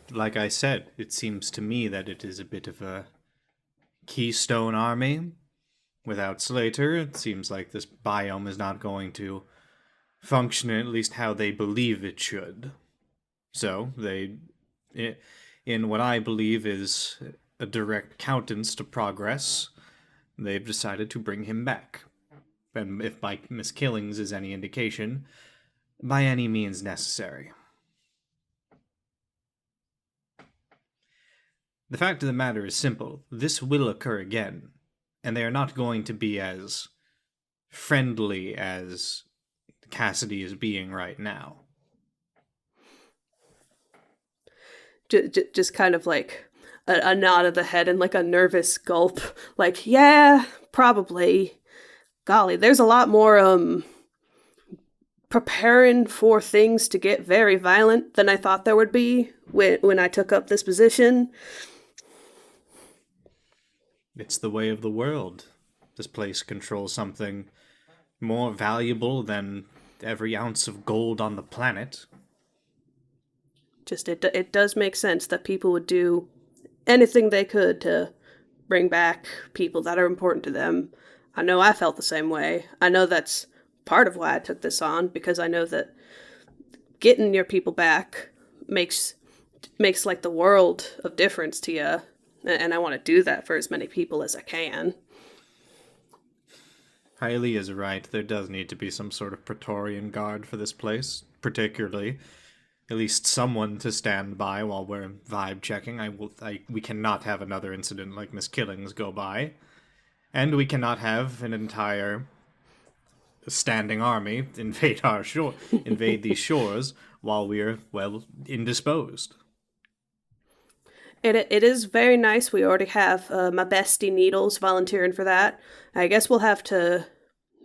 Like I said, it seems to me that it is a bit of a keystone army. Without Slater, it seems like this biome is not going to function at least how they believe it should. So, in what I believe is a direct countenance to progress, they've decided to bring him back. And if by Miss Killings is any indication, by any means necessary. The fact of the matter is simple. This will occur again, and they are not going to be as friendly as Cassidy is being right now. Just kind of like a nod of the head and like a nervous gulp. Like, yeah, probably. Golly, there's a lot more preparing for things to get very violent than I thought there would be when I took up this position. It's the way of the world. This place controls something more valuable than every ounce of gold on the planet. Just it does make sense that people would do anything they could to bring back people that are important to them. I know I felt the same way. I know that's part of why I took this on, because I know that getting your people back makes like the world of difference to you, and I want to do that for as many people as I can. Hialeah is right. There does need to be some sort of Praetorian guard for this place, particularly. At least someone to stand by while we're vibe checking. We cannot have another incident like Miss Killings go by. And we cannot have an entire standing army invade these shores while we're, well, indisposed. It is very nice. We already have my bestie Needles volunteering for that. I guess we'll have to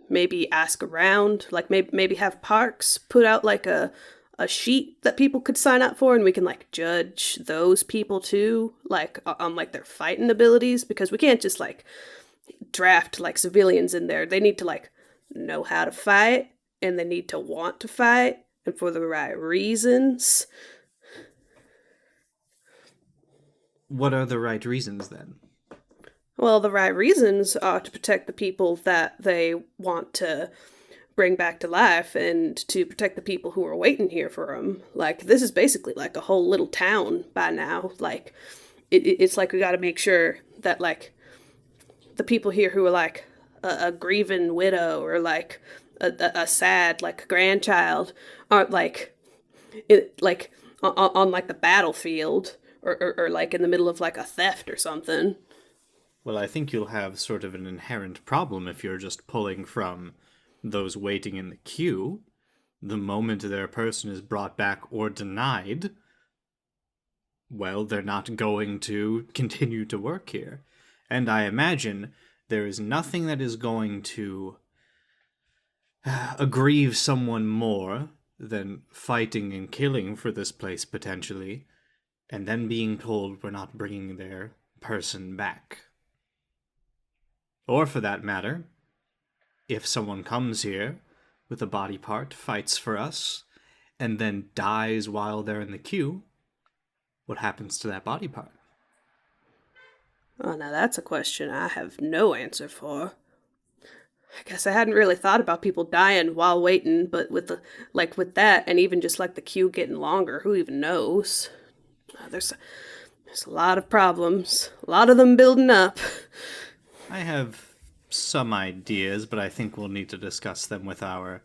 maybe ask around, like maybe have Parks put out like a sheet that people could sign up for, and we can like judge those people too, like on like their fighting abilities, because we can't just like draft like civilians in there. They need to like know how to fight, and they need to want to fight, and for the right reasons. What are the right reasons, then? Well, the right reasons are to protect the people that they want to bring back to life, and to protect the people who are waiting here for them. Like, this is basically like a whole little town by now. Like, it's like we got to make sure that, like, the people here who are, like, a grieving widow or, like, a sad, like, grandchild aren't, like, on like, the battlefield or, like, in the middle of, like, a theft or something. Well, I think you'll have sort of an inherent problem if you're just pulling from those waiting in the queue. The moment their person is brought back or denied, well, they're not going to continue to work here. And I imagine there is nothing that is going to aggrieve someone more than fighting and killing for this place, potentially, and then being told we're not bringing their person back. Or, for that matter, if someone comes here with a body part, fights for us, and then dies while they're in the queue, what happens to that body part? Oh, now that's a question I have no answer for. I guess I hadn't really thought about people dying while waiting, but with that, and even just like the queue getting longer, who even knows? There's a lot of problems, a lot of them building up. I have some ideas, but I think we'll need to discuss them with our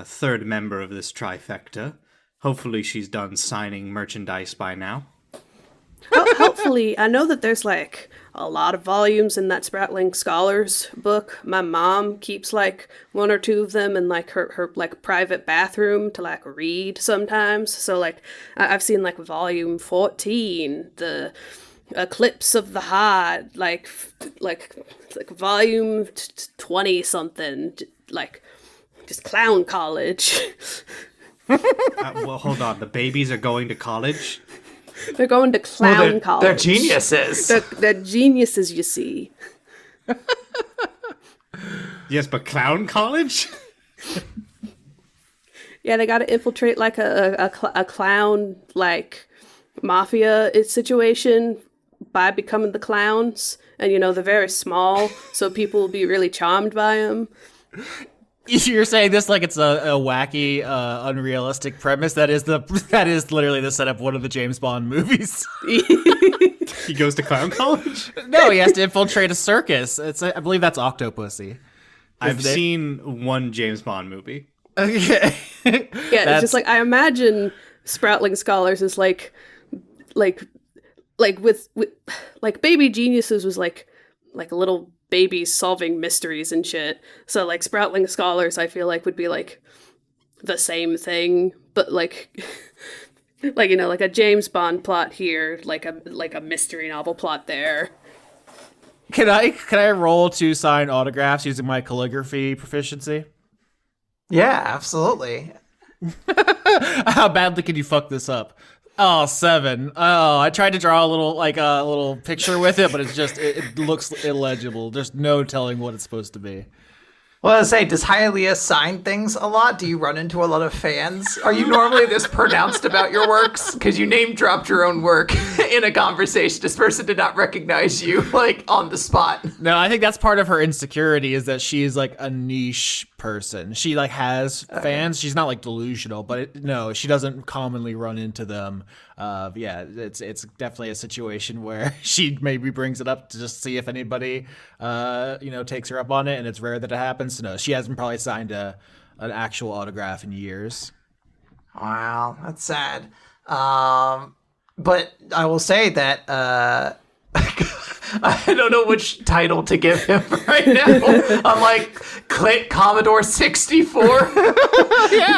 third member of this trifecta. Hopefully she's done signing merchandise by now. Hopefully, I know that there's like a lot of volumes in that Spratling Scholars book. My mom keeps like one or two of them in like her like private bathroom to like read sometimes. So like I've seen like volume 14, the Eclipse of the Heart, like volume 20 something, like just clown college. Well, hold on. The babies are going to college? They're going to clown college. They're geniuses. They're geniuses, you see. Yes, but clown college? Yeah, they got to infiltrate like a clown like mafia situation by becoming the clowns, and they're very small, so people will be really charmed by them. You're saying this like it's a wacky, unrealistic premise. That is literally the setup of one of the James Bond movies. He goes to clown college? No, he has to infiltrate a circus. I believe that's Octopussy. I've seen one James Bond movie. Okay. Yeah, it's just like I imagine Spratling Scholars is like with like Baby Geniuses was like a little babies solving mysteries and shit. So like Spratling Scholars, I feel like would be like the same thing, but like like a James Bond plot here, like a mystery novel plot there. Can I roll to sign autographs using my calligraphy proficiency? Yeah, absolutely. How badly can you fuck this up? Oh, 7. Oh, I tried to draw a little picture with it, but it looks illegible. There's no telling what it's supposed to be. Well, I was saying, does Hialeah sign things a lot? Do you run into a lot of fans? Are you normally this pronounced about your works? Because you name dropped your own work in a conversation. This person did not recognize you, like, on the spot. No, I think that's part of her insecurity is that she's like a niche person. She like has fans. She's not like delusional, but no, she doesn't commonly run into them. Yeah, it's definitely a situation where she maybe brings it up to just see if anybody, takes her up on it, and it's rare that it happens. So no, she hasn't probably signed an actual autograph in years. Wow, that's sad. But I will say that I don't know which title to give him right now. I'm like, click Commodore 64.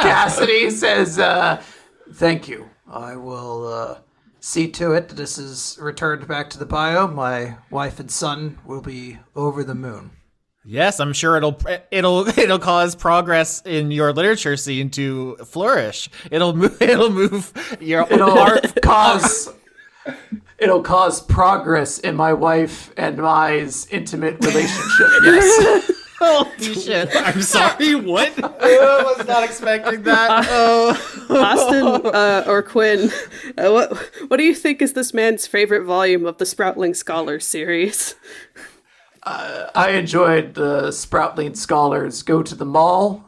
Cassidy says, thank you. I will see to it that this is returned back to the bio. My wife and son will be over the moon. Yes, I'm sure it'll cause progress in your literature scene to flourish. It'll move your art. It'll cause progress in my wife and my's intimate relationship. Yes. Holy shit! I'm sorry. What? I was not expecting that. Austin or Quinn, what do you think is this man's favorite volume of the Sproutling Scholars series? I enjoyed the Sproutling Scholars Go to the Mall.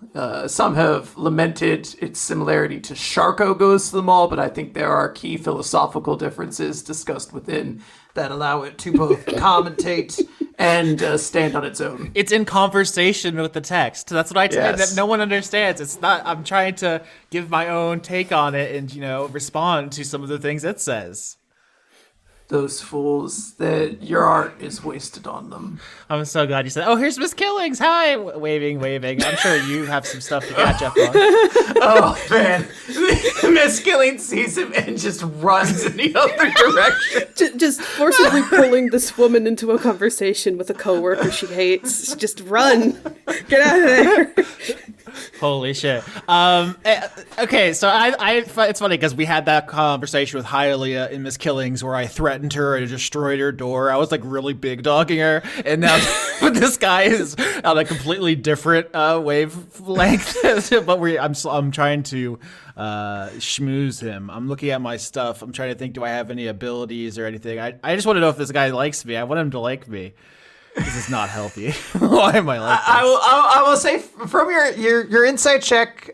Some have lamented its similarity to Sharko Goes to the Mall, but I think there are key philosophical differences discussed within that allow it to both commentate and stand on its own. It's in conversation with the text. That's what I tell you, that no one understands. It's not. I'm trying to give my own take on it and respond to some of the things it says. Those fools, that your art is wasted on them. I'm so glad you said, oh, here's Miss Killings. Hi. Waving. I'm sure you have some stuff to catch up on. Oh, man. Miss Killings sees him and just runs in the other direction. Just forcibly pulling this woman into a conversation with a coworker she hates. Just run. Get out of there. Holy shit. Okay, so I it's funny because we had that conversation with Hialeah and Miss Killings where I threatened her and destroyed her door. I was like really big dogging her, and now this guy is on a completely different wavelength. But I'm trying to schmooze him. I'm looking at my stuff. I'm trying to think, do I have any abilities or anything? I just want to know if this guy likes me. I want him to like me. This is not healthy. Why am I like this? I will say from your insight check,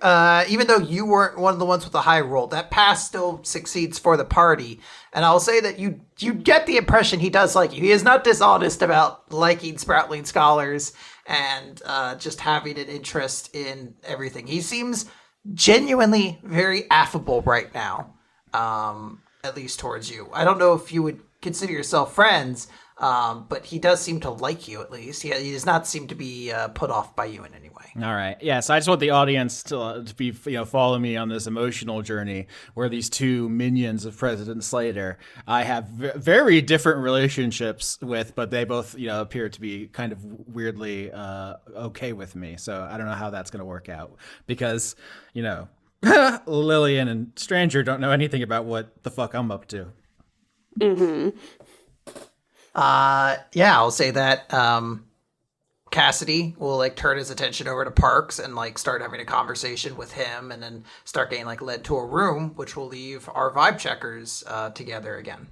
even though you weren't one of the ones with the high roll, that pass still succeeds for the party. And I'll say that you get the impression he does like you. He is not dishonest about liking Sproutling Scholars and just having an interest in everything. He seems genuinely very affable right now, at least towards you. I don't know if you would consider yourself friends, but he does seem to like you, at least. He does not seem to be put off by you in any way. All right. Yeah, so I just want the audience to be, follow me on this emotional journey where these two minions of President Slater I have very different relationships with, but they both, appear to be kind of weirdly okay with me. So I don't know how that's going to work out because, Lilian and Stranger don't know anything about what the fuck I'm up to. Mm-hmm. Yeah, I'll say that Cassidy will turn his attention over to Parks and start having a conversation with him, and then start getting led to a room, which will leave our vibe checkers together again.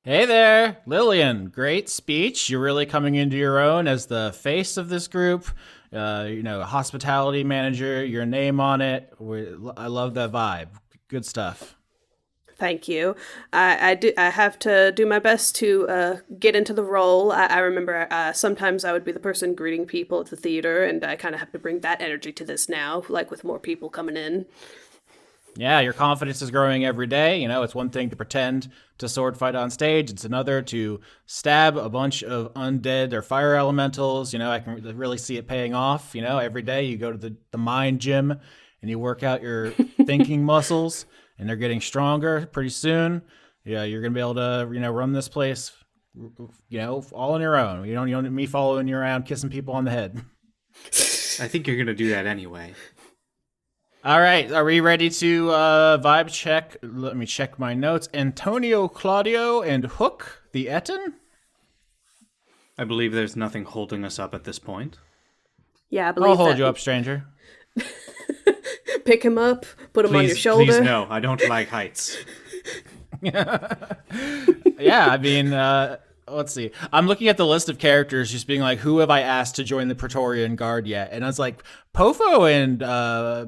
Hey there, Lilian. Great speech. You're really coming into your own as the face of this group. Hospitality manager, your name on it. I love that vibe. Good stuff. Thank you. I have to do my best to get into the role. I remember sometimes I would be the person greeting people at the theater, and I kind of have to bring that energy to this now, with more people coming in. Yeah, your confidence is growing every day. It's one thing to pretend to sword fight on stage. It's another to stab a bunch of undead or fire elementals. I can really see it paying off. Every day you go to the mind gym and you work out your thinking muscles. And they're getting stronger pretty soon. Yeah, you're gonna be able to, run this place, all on your own. You don't need me following you around, kissing people on the head. I think you're gonna do that anyway. All right, are we ready to vibe check? Let me check my notes. Antonio, Claudio, and Hook, the Ettin? I believe there's nothing holding us up at this point. Yeah, I believe I'll hold that. you up, stranger. Pick him up, put him on your shoulder. Please no, I don't like heights. Yeah, I mean, let's see. I'm looking at the list of characters, just being like, who have I asked to join the Praetorian Guard yet? And I was like, Pofo and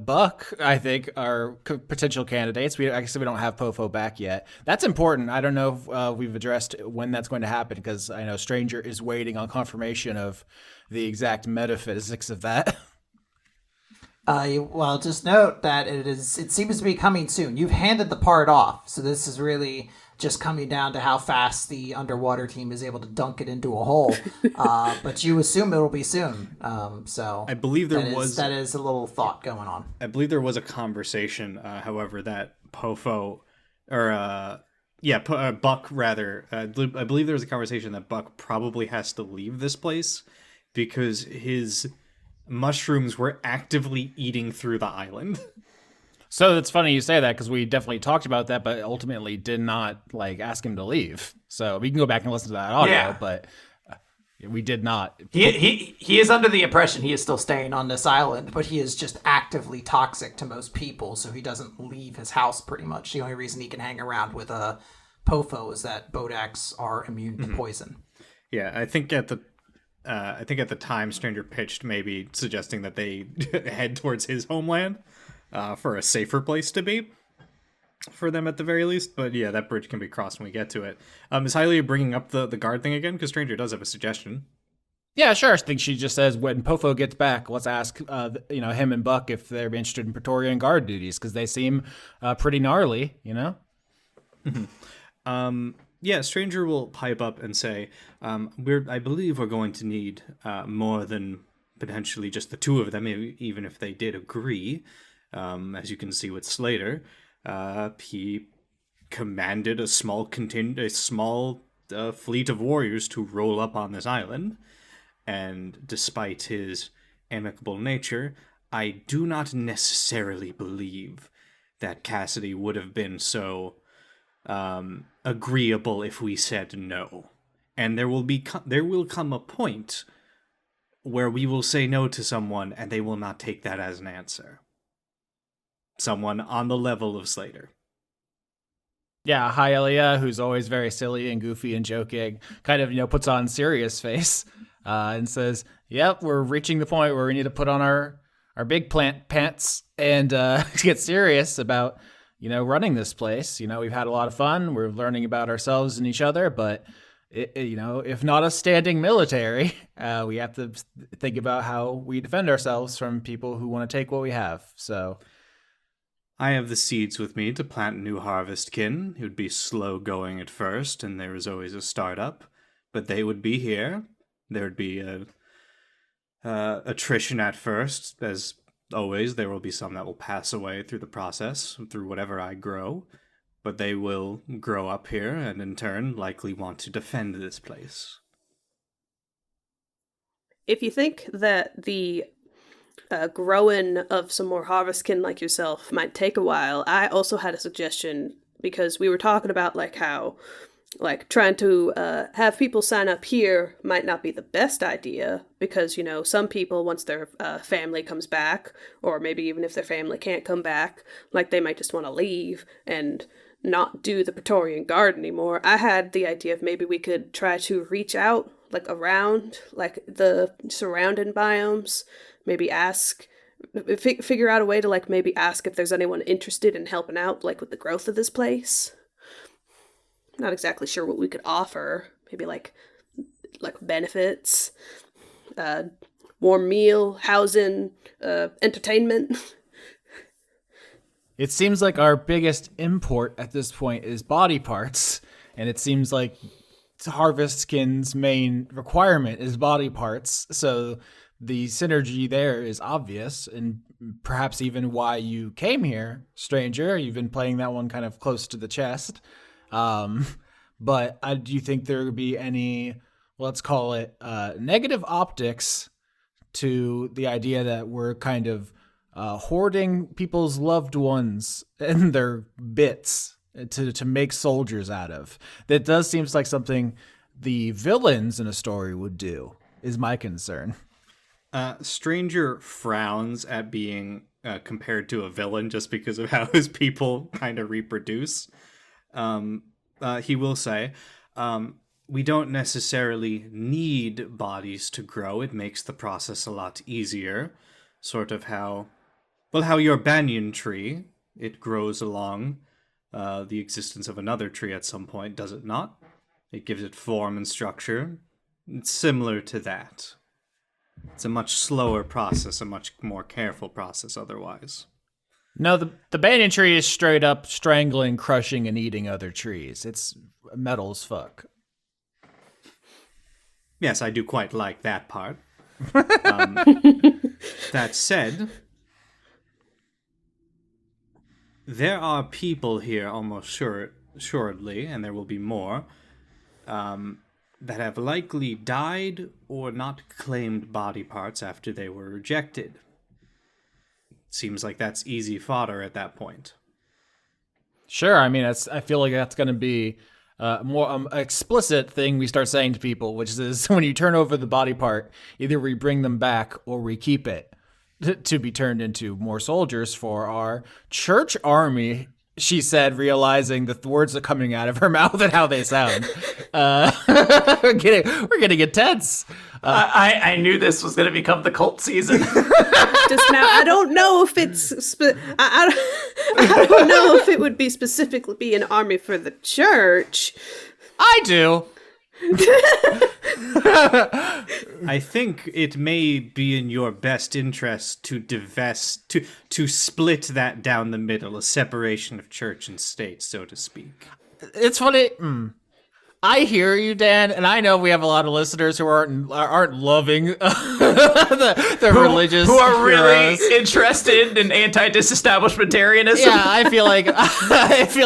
Buck, I think, are potential candidates. I guess we don't have Pofo back yet. That's important. I don't know if we've addressed when that's going to happen, because I know Stranger is waiting on confirmation of the exact metaphysics of that. Well, just note that it seems to be coming soon. You've handed the part off, so this is really just coming down to how fast the underwater team is able to dunk it into a hole. But you assume it'll be soon. So I believe that is a little thought going on. I believe there was a conversation, however, that Pofo, Buck rather. I believe there was a conversation that Buck probably has to leave this place because his mushrooms were actively eating through the island. So it's funny you say that, because we definitely talked about that, but ultimately did not ask him to leave. So we can go back and listen to that audio, but we did not. He is under the impression he is still staying on this island, but he is just actively toxic to most people, so he doesn't leave his house pretty much. The only reason he can hang around with Pofo is that Bodaks are immune to poison. Yeah, I think at the time Stranger pitched maybe suggesting that they head towards his homeland for a safer place to be for them at the very least. But yeah, that bridge can be crossed when we get to it. Is Hialeah bringing up the guard thing again? Because Stranger does have a suggestion. Yeah, sure. I think she just says when Pofo gets back, let's ask him and Buck if they're interested in Praetorian Guard duties, because they seem pretty gnarly, Yeah, Stranger will pipe up and say, I believe we're going to need more than potentially just the two of them, even if they did agree. As you can see with Slater, he commanded a small fleet of warriors to roll up on this island. And despite his amicable nature, I do not necessarily believe that Cassidy would have been so agreeable if we said no. And there will come a point where we will say no to someone and they will not take that as an answer. Someone on the level of Slater. Yeah, Hialeah, who's always very silly and goofy and joking, kind of, puts on serious face and says, yep, we're reaching the point where we need to put on our big plant pants and get serious about running this place. We've had a lot of fun. We're learning about ourselves and each other, but if not a standing military, we have to think about how we defend ourselves from people who want to take what we have. So I have the seeds with me to plant new harvestkin. It would be slow going at first, and there is always a startup, but they would be here. There would be attrition at first, as always. There will be some that will pass away through the process, through whatever I grow, but they will grow up here and in turn likely want to defend this place. If you think that the growing of some more harvestkin like yourself might take a while, I also had a suggestion, because we were talking about how trying to have people sign up here might not be the best idea, because some people, once their family comes back, or maybe even if their family can't come back, they might just want to leave and not do the Praetorian Guard anymore. I had the idea of maybe we could try to reach out around the surrounding biomes, maybe figure out a way to maybe ask if there's anyone interested in helping out with the growth of this place. Not exactly sure what we could offer. Maybe like benefits, warm meal, housing, entertainment. it seems like our biggest import at this point is body parts, and it seems like Harvestkin's main requirement is body parts. So the synergy there is obvious, and perhaps even why you came here, stranger. You've been playing that one kind of close to the chest. But do you think there would be any, let's call it, negative optics to the idea that we're kind of hoarding people's loved ones and their bits to make soldiers out of? That does seems like something the villains in a story would do, is my concern. Stranger frowns at being compared to a villain just because of how his people kind of reproduce. He will say, we don't necessarily need bodies to grow. It makes the process a lot easier. Sort of how your banyan tree, it grows along the existence of another tree at some point, does it not? It gives it form and structure. It's similar to that. It's a much slower process, a much more careful process otherwise. No, the banyan tree is straight up strangling, crushing, and eating other trees. It's metal as fuck. Yes, I do quite like that part. That said, there are people here almost assuredly, and there will be more, that have likely died or not claimed body parts after they were rejected. Seems like that's easy fodder at that point. Sure, I mean, I feel like that's going to be more explicit thing we start saying to people, which is when you turn over the body part, either we bring them back or we keep it to be turned into more soldiers for our church army, she said, realizing the words are coming out of her mouth and how they sound. We're getting intense. I knew this was going to become the cult season. Just now, I don't know if it's. I don't know if it would be specifically be an army for the church. I do. I think it may be in your best interest to divest, to split that down the middle, a separation of church and state, so to speak. It's funny. I hear you, Dan, and I know we have a lot of listeners who aren't loving the religious who are really heroes. interested in anti-disestablishmentarianism. Yeah, I feel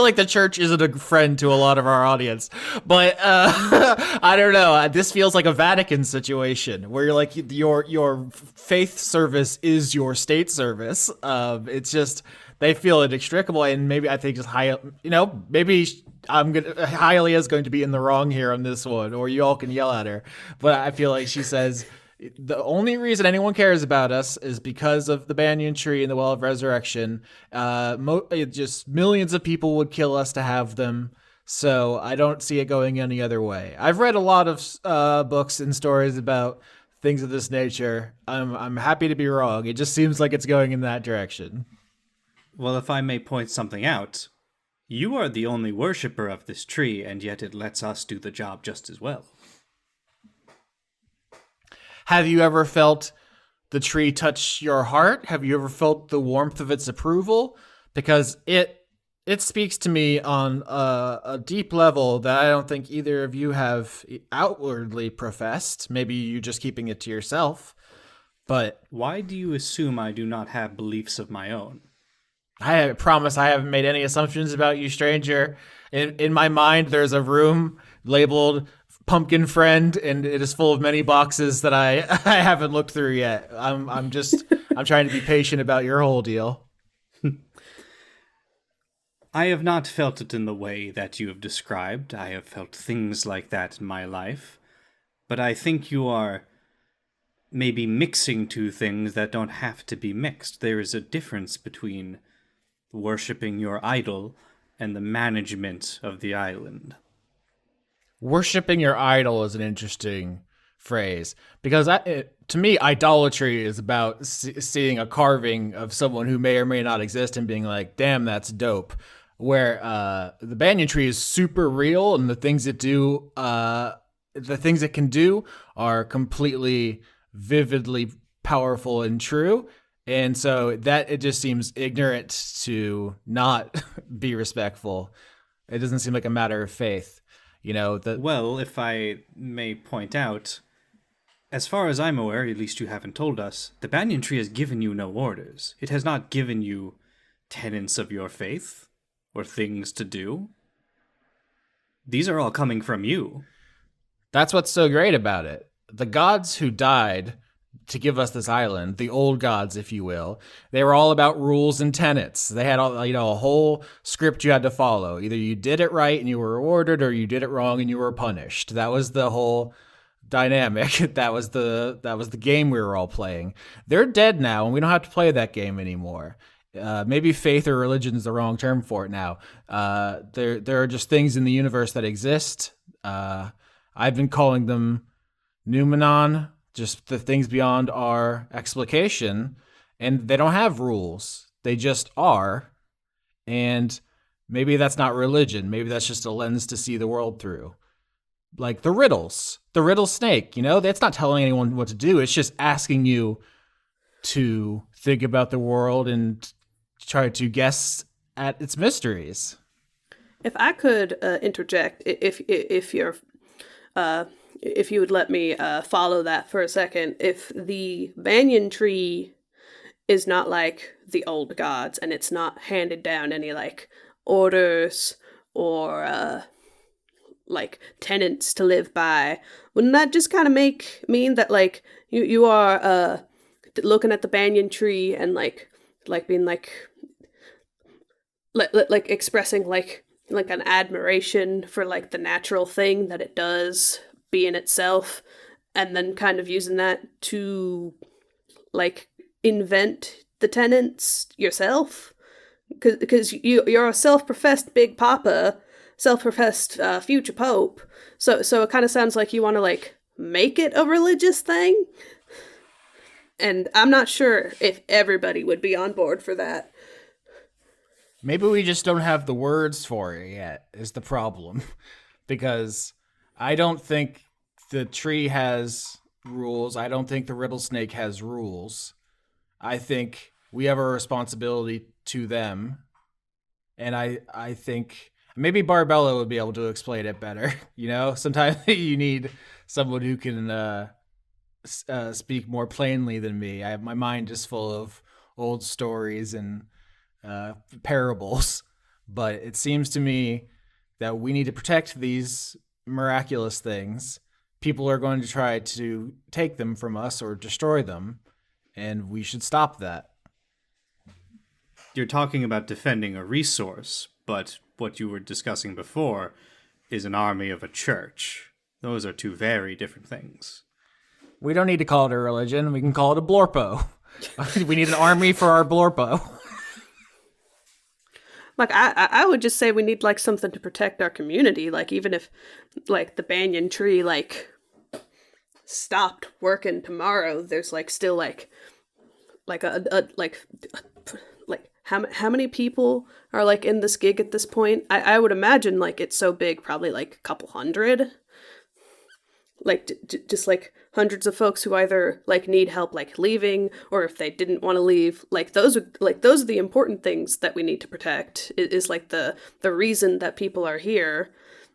like the church isn't a friend to a lot of our audience, but I don't know. This feels like a Vatican situation where you're like your faith service is your state service. It's just they feel inextricable, and maybe I think just maybe Hialeah is going to be in the wrong here on this one, or you all can yell at her. But I feel like she says the only reason anyone cares about us is because of the banyan tree and the well of resurrection. Just millions of people would kill us to have them. So I don't see it going any other way. I've read a lot of books and stories about things of this nature. I'm happy to be wrong. It just seems like it's going in that direction. Well, if I may point something out, you are the only worshipper of this tree, and yet it lets us do the job just as well. Have you ever felt the tree touch your heart? Have you ever felt the warmth of its approval? Because it speaks to me on a deep level that I don't think either of you have outwardly professed. Maybe you just keeping it to yourself. But why do you assume I do not have beliefs of my own? I promise I haven't made any assumptions about you, stranger. In my mind, there's a room labeled Pumpkin Friend, and it is full of many boxes that I haven't looked through yet. I'm trying to be patient about your whole deal. I have not felt it in the way that you have described. I have felt things like that in my life. But I think you are maybe mixing two things that don't have to be mixed. There is a difference between worshipping your idol and the management of the island. Worshipping your idol is an interesting phrase, because to me, idolatry is about seeing a carving of someone who may or may not exist and being like, damn, that's dope. Where the banyan tree is super real, and the things it can do are completely, vividly powerful and true. And so that it just seems ignorant to not be respectful. It doesn't seem like a matter of faith. Well, if I may point out, as far as I'm aware, at least you haven't told us, the banyan tree has given you no orders. It has not given you tenets of your faith or things to do. These are all coming from you. That's what's so great about it. The gods who died to give us this island, the old gods, if you will, they were all about rules and tenets. They had a whole script you had to follow. Either you did it right and you were rewarded, or you did it wrong and you were punished. That was the whole dynamic. That was the game we were all playing. They're dead now, and we don't have to play that game anymore. Maybe faith or religion is the wrong term for it now. There are just things in the universe that exist. I've been calling them noumenon, just the things beyond our explication, and they don't have rules. They just are. And maybe that's not religion. Maybe that's just a lens to see the world through. Like the riddle snake, that's not telling anyone what to do. It's just asking you to think about the world and try to guess at its mysteries. If I could interject, if you would let me follow that for a second, if the banyan tree is not like the old gods and it's not handed down any like orders or like tenets to live by, wouldn't that just kind of mean that like you are looking at the banyan tree and like being like expressing like an admiration for like the natural thing that it does be in itself, and then kind of using that to like invent the tenets yourself, because you're a self-professed big papa, self-professed future pope, so it kind of sounds like you want to like make it a religious thing, and I'm not sure if everybody would be on board for that. Maybe we just don't have the words for it yet, is the problem. Because I don't think the tree has rules. I don't think the rattlesnake has rules. I think we have a responsibility to them. And I think maybe Barbella would be able to explain it better. Sometimes you need someone who can speak more plainly than me. My mind is full of old stories and parables, but it seems to me that we need to protect these miraculous things. People are going to try to take them from us or destroy them, and we should stop that. You're talking about defending a resource, but what you were discussing before is an army of a church. Those are two very different things. We don't need to call it a religion. We can call it a blorpo. We need an army for our blorpo. Like, I would just say we need, like, something to protect our community. Like, even if, like, the banyan tree, like, stopped working tomorrow, there's, like, still, like how many people are, like, in this gig at this point? I would imagine, like, it's so big, probably, like, a couple hundred. Like, just, like, hundreds of folks who either, like, need help, like, leaving, or if they didn't want to leave. Like, those are the important things that we need to protect, is like, the reason that people are here.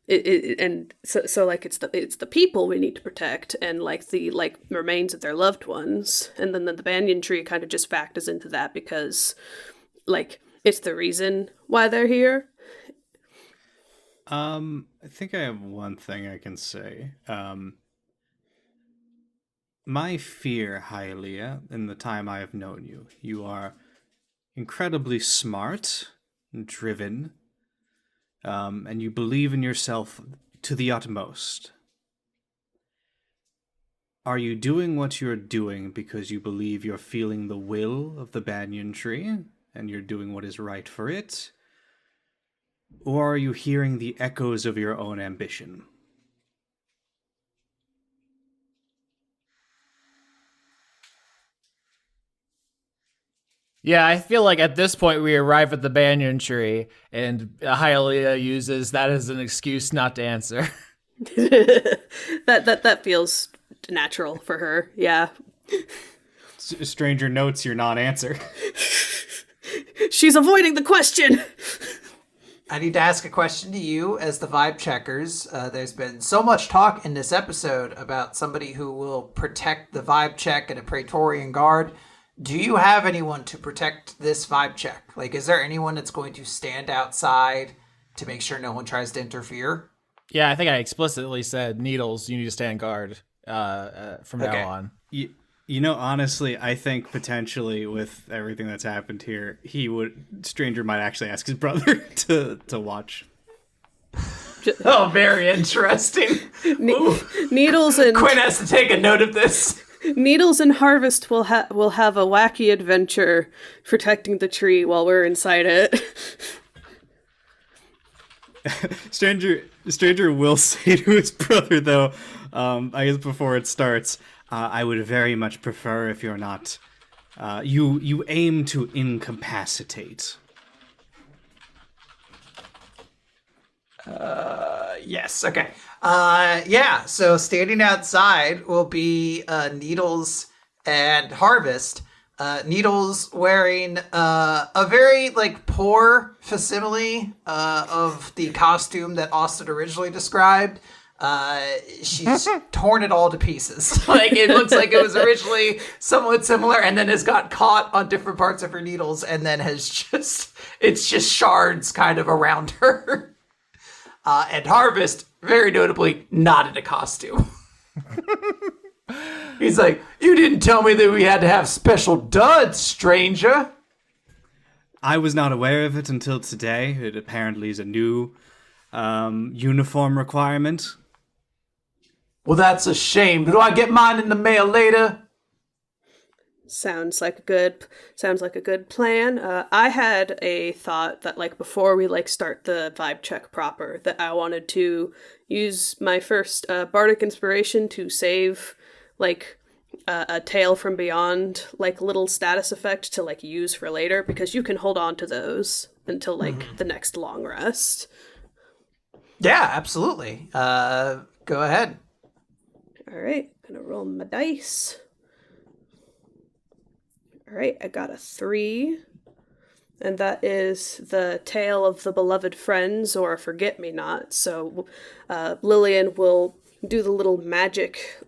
And so, like, it's the people we need to protect, and, like, the, like, remains of their loved ones. And then the banyan tree kind of just factors into that because, like, it's the reason why they're here. I think I have one thing I can say. My fear, Hialeah, in the time I have known you, you are incredibly smart and driven, and you believe in yourself to the utmost. Are you doing what you're doing because you believe you're feeling the will of the banyan tree, and you're doing what is right for it? Or are you hearing the echoes of your own ambition? Yeah, I feel like at this point we arrive at the banyan tree, and Hialeah uses that as an excuse not to answer. that feels natural for her. Yeah. Stranger notes your non-answer. She's avoiding the question. I need to ask a question to you as the vibe checkers. There's been so much talk in this episode about somebody who will protect the vibe check and a Praetorian Guard. Do you have anyone to protect this vibe check? Like, is there anyone that's going to stand outside to make sure no one tries to interfere? Yeah, I think I explicitly said, Needles, you need to stand guard from now on. You know, honestly, I think potentially with everything that's happened here, Stranger might actually ask his brother to watch. Oh, very interesting. Needles and Quinn has to take a note of this. Needles and Harvest will have a wacky adventure protecting the tree while we're inside it. Stranger will say to his brother, though, I guess before it starts, I would very much prefer if you're not. You aim to incapacitate. Yes, okay. Yeah, so standing outside will be Needles and Harvest. Needles wearing a very, poor facsimile of the costume that Austin originally described. She's torn it all to pieces. It looks like it was originally somewhat similar and then has got caught on different parts of her needles and then it's just shards kind of around her. And Harvest, very notably, not in a costume. He's like, you didn't tell me that we had to have special duds, stranger. I was not aware of it until today. It apparently is a new uniform requirement. Well, that's a shame. Do I get mine in the mail later? Sounds like a good plan. I had a thought that before we start the vibe check proper, that I wanted to use my first bardic inspiration to save a tale from beyond little status effect to use for later, because you can hold on to those until the next long rest. Yeah, absolutely. Go ahead. All right, gonna roll my dice. All right, I got a 3, and that is the tale of the beloved friends, or forget-me-not. So Lilian will do the little magic,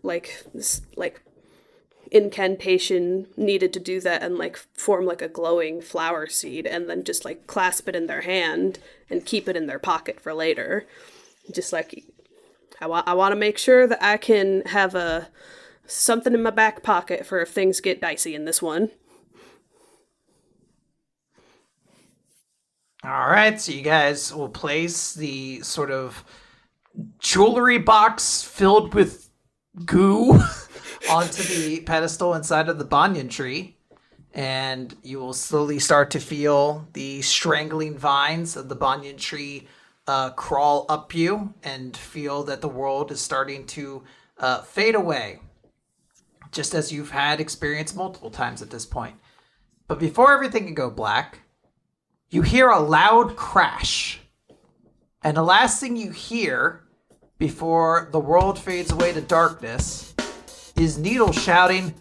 incantation needed to do that, and form a glowing flower seed, and then just clasp it in their hand and keep it in their pocket for later. Just I want to make sure that I can have something in my back pocket for if things get dicey in this one. All right, so you guys will place the sort of jewelry box filled with goo onto the pedestal inside of the banyan tree, and you will slowly start to feel the strangling vines of the banyan tree crawl up you, and feel that the world is starting to fade away, just as you've had experienced multiple times at this point. But before everything can go black, you hear a loud crash. And the last thing you hear before the world fades away to darkness is Needle shouting,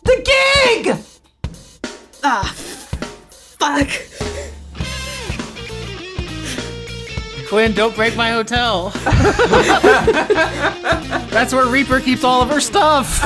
"The gig!" Ah, fuck. Quinn, don't break my hotel. That's where Reaper keeps all of her stuff.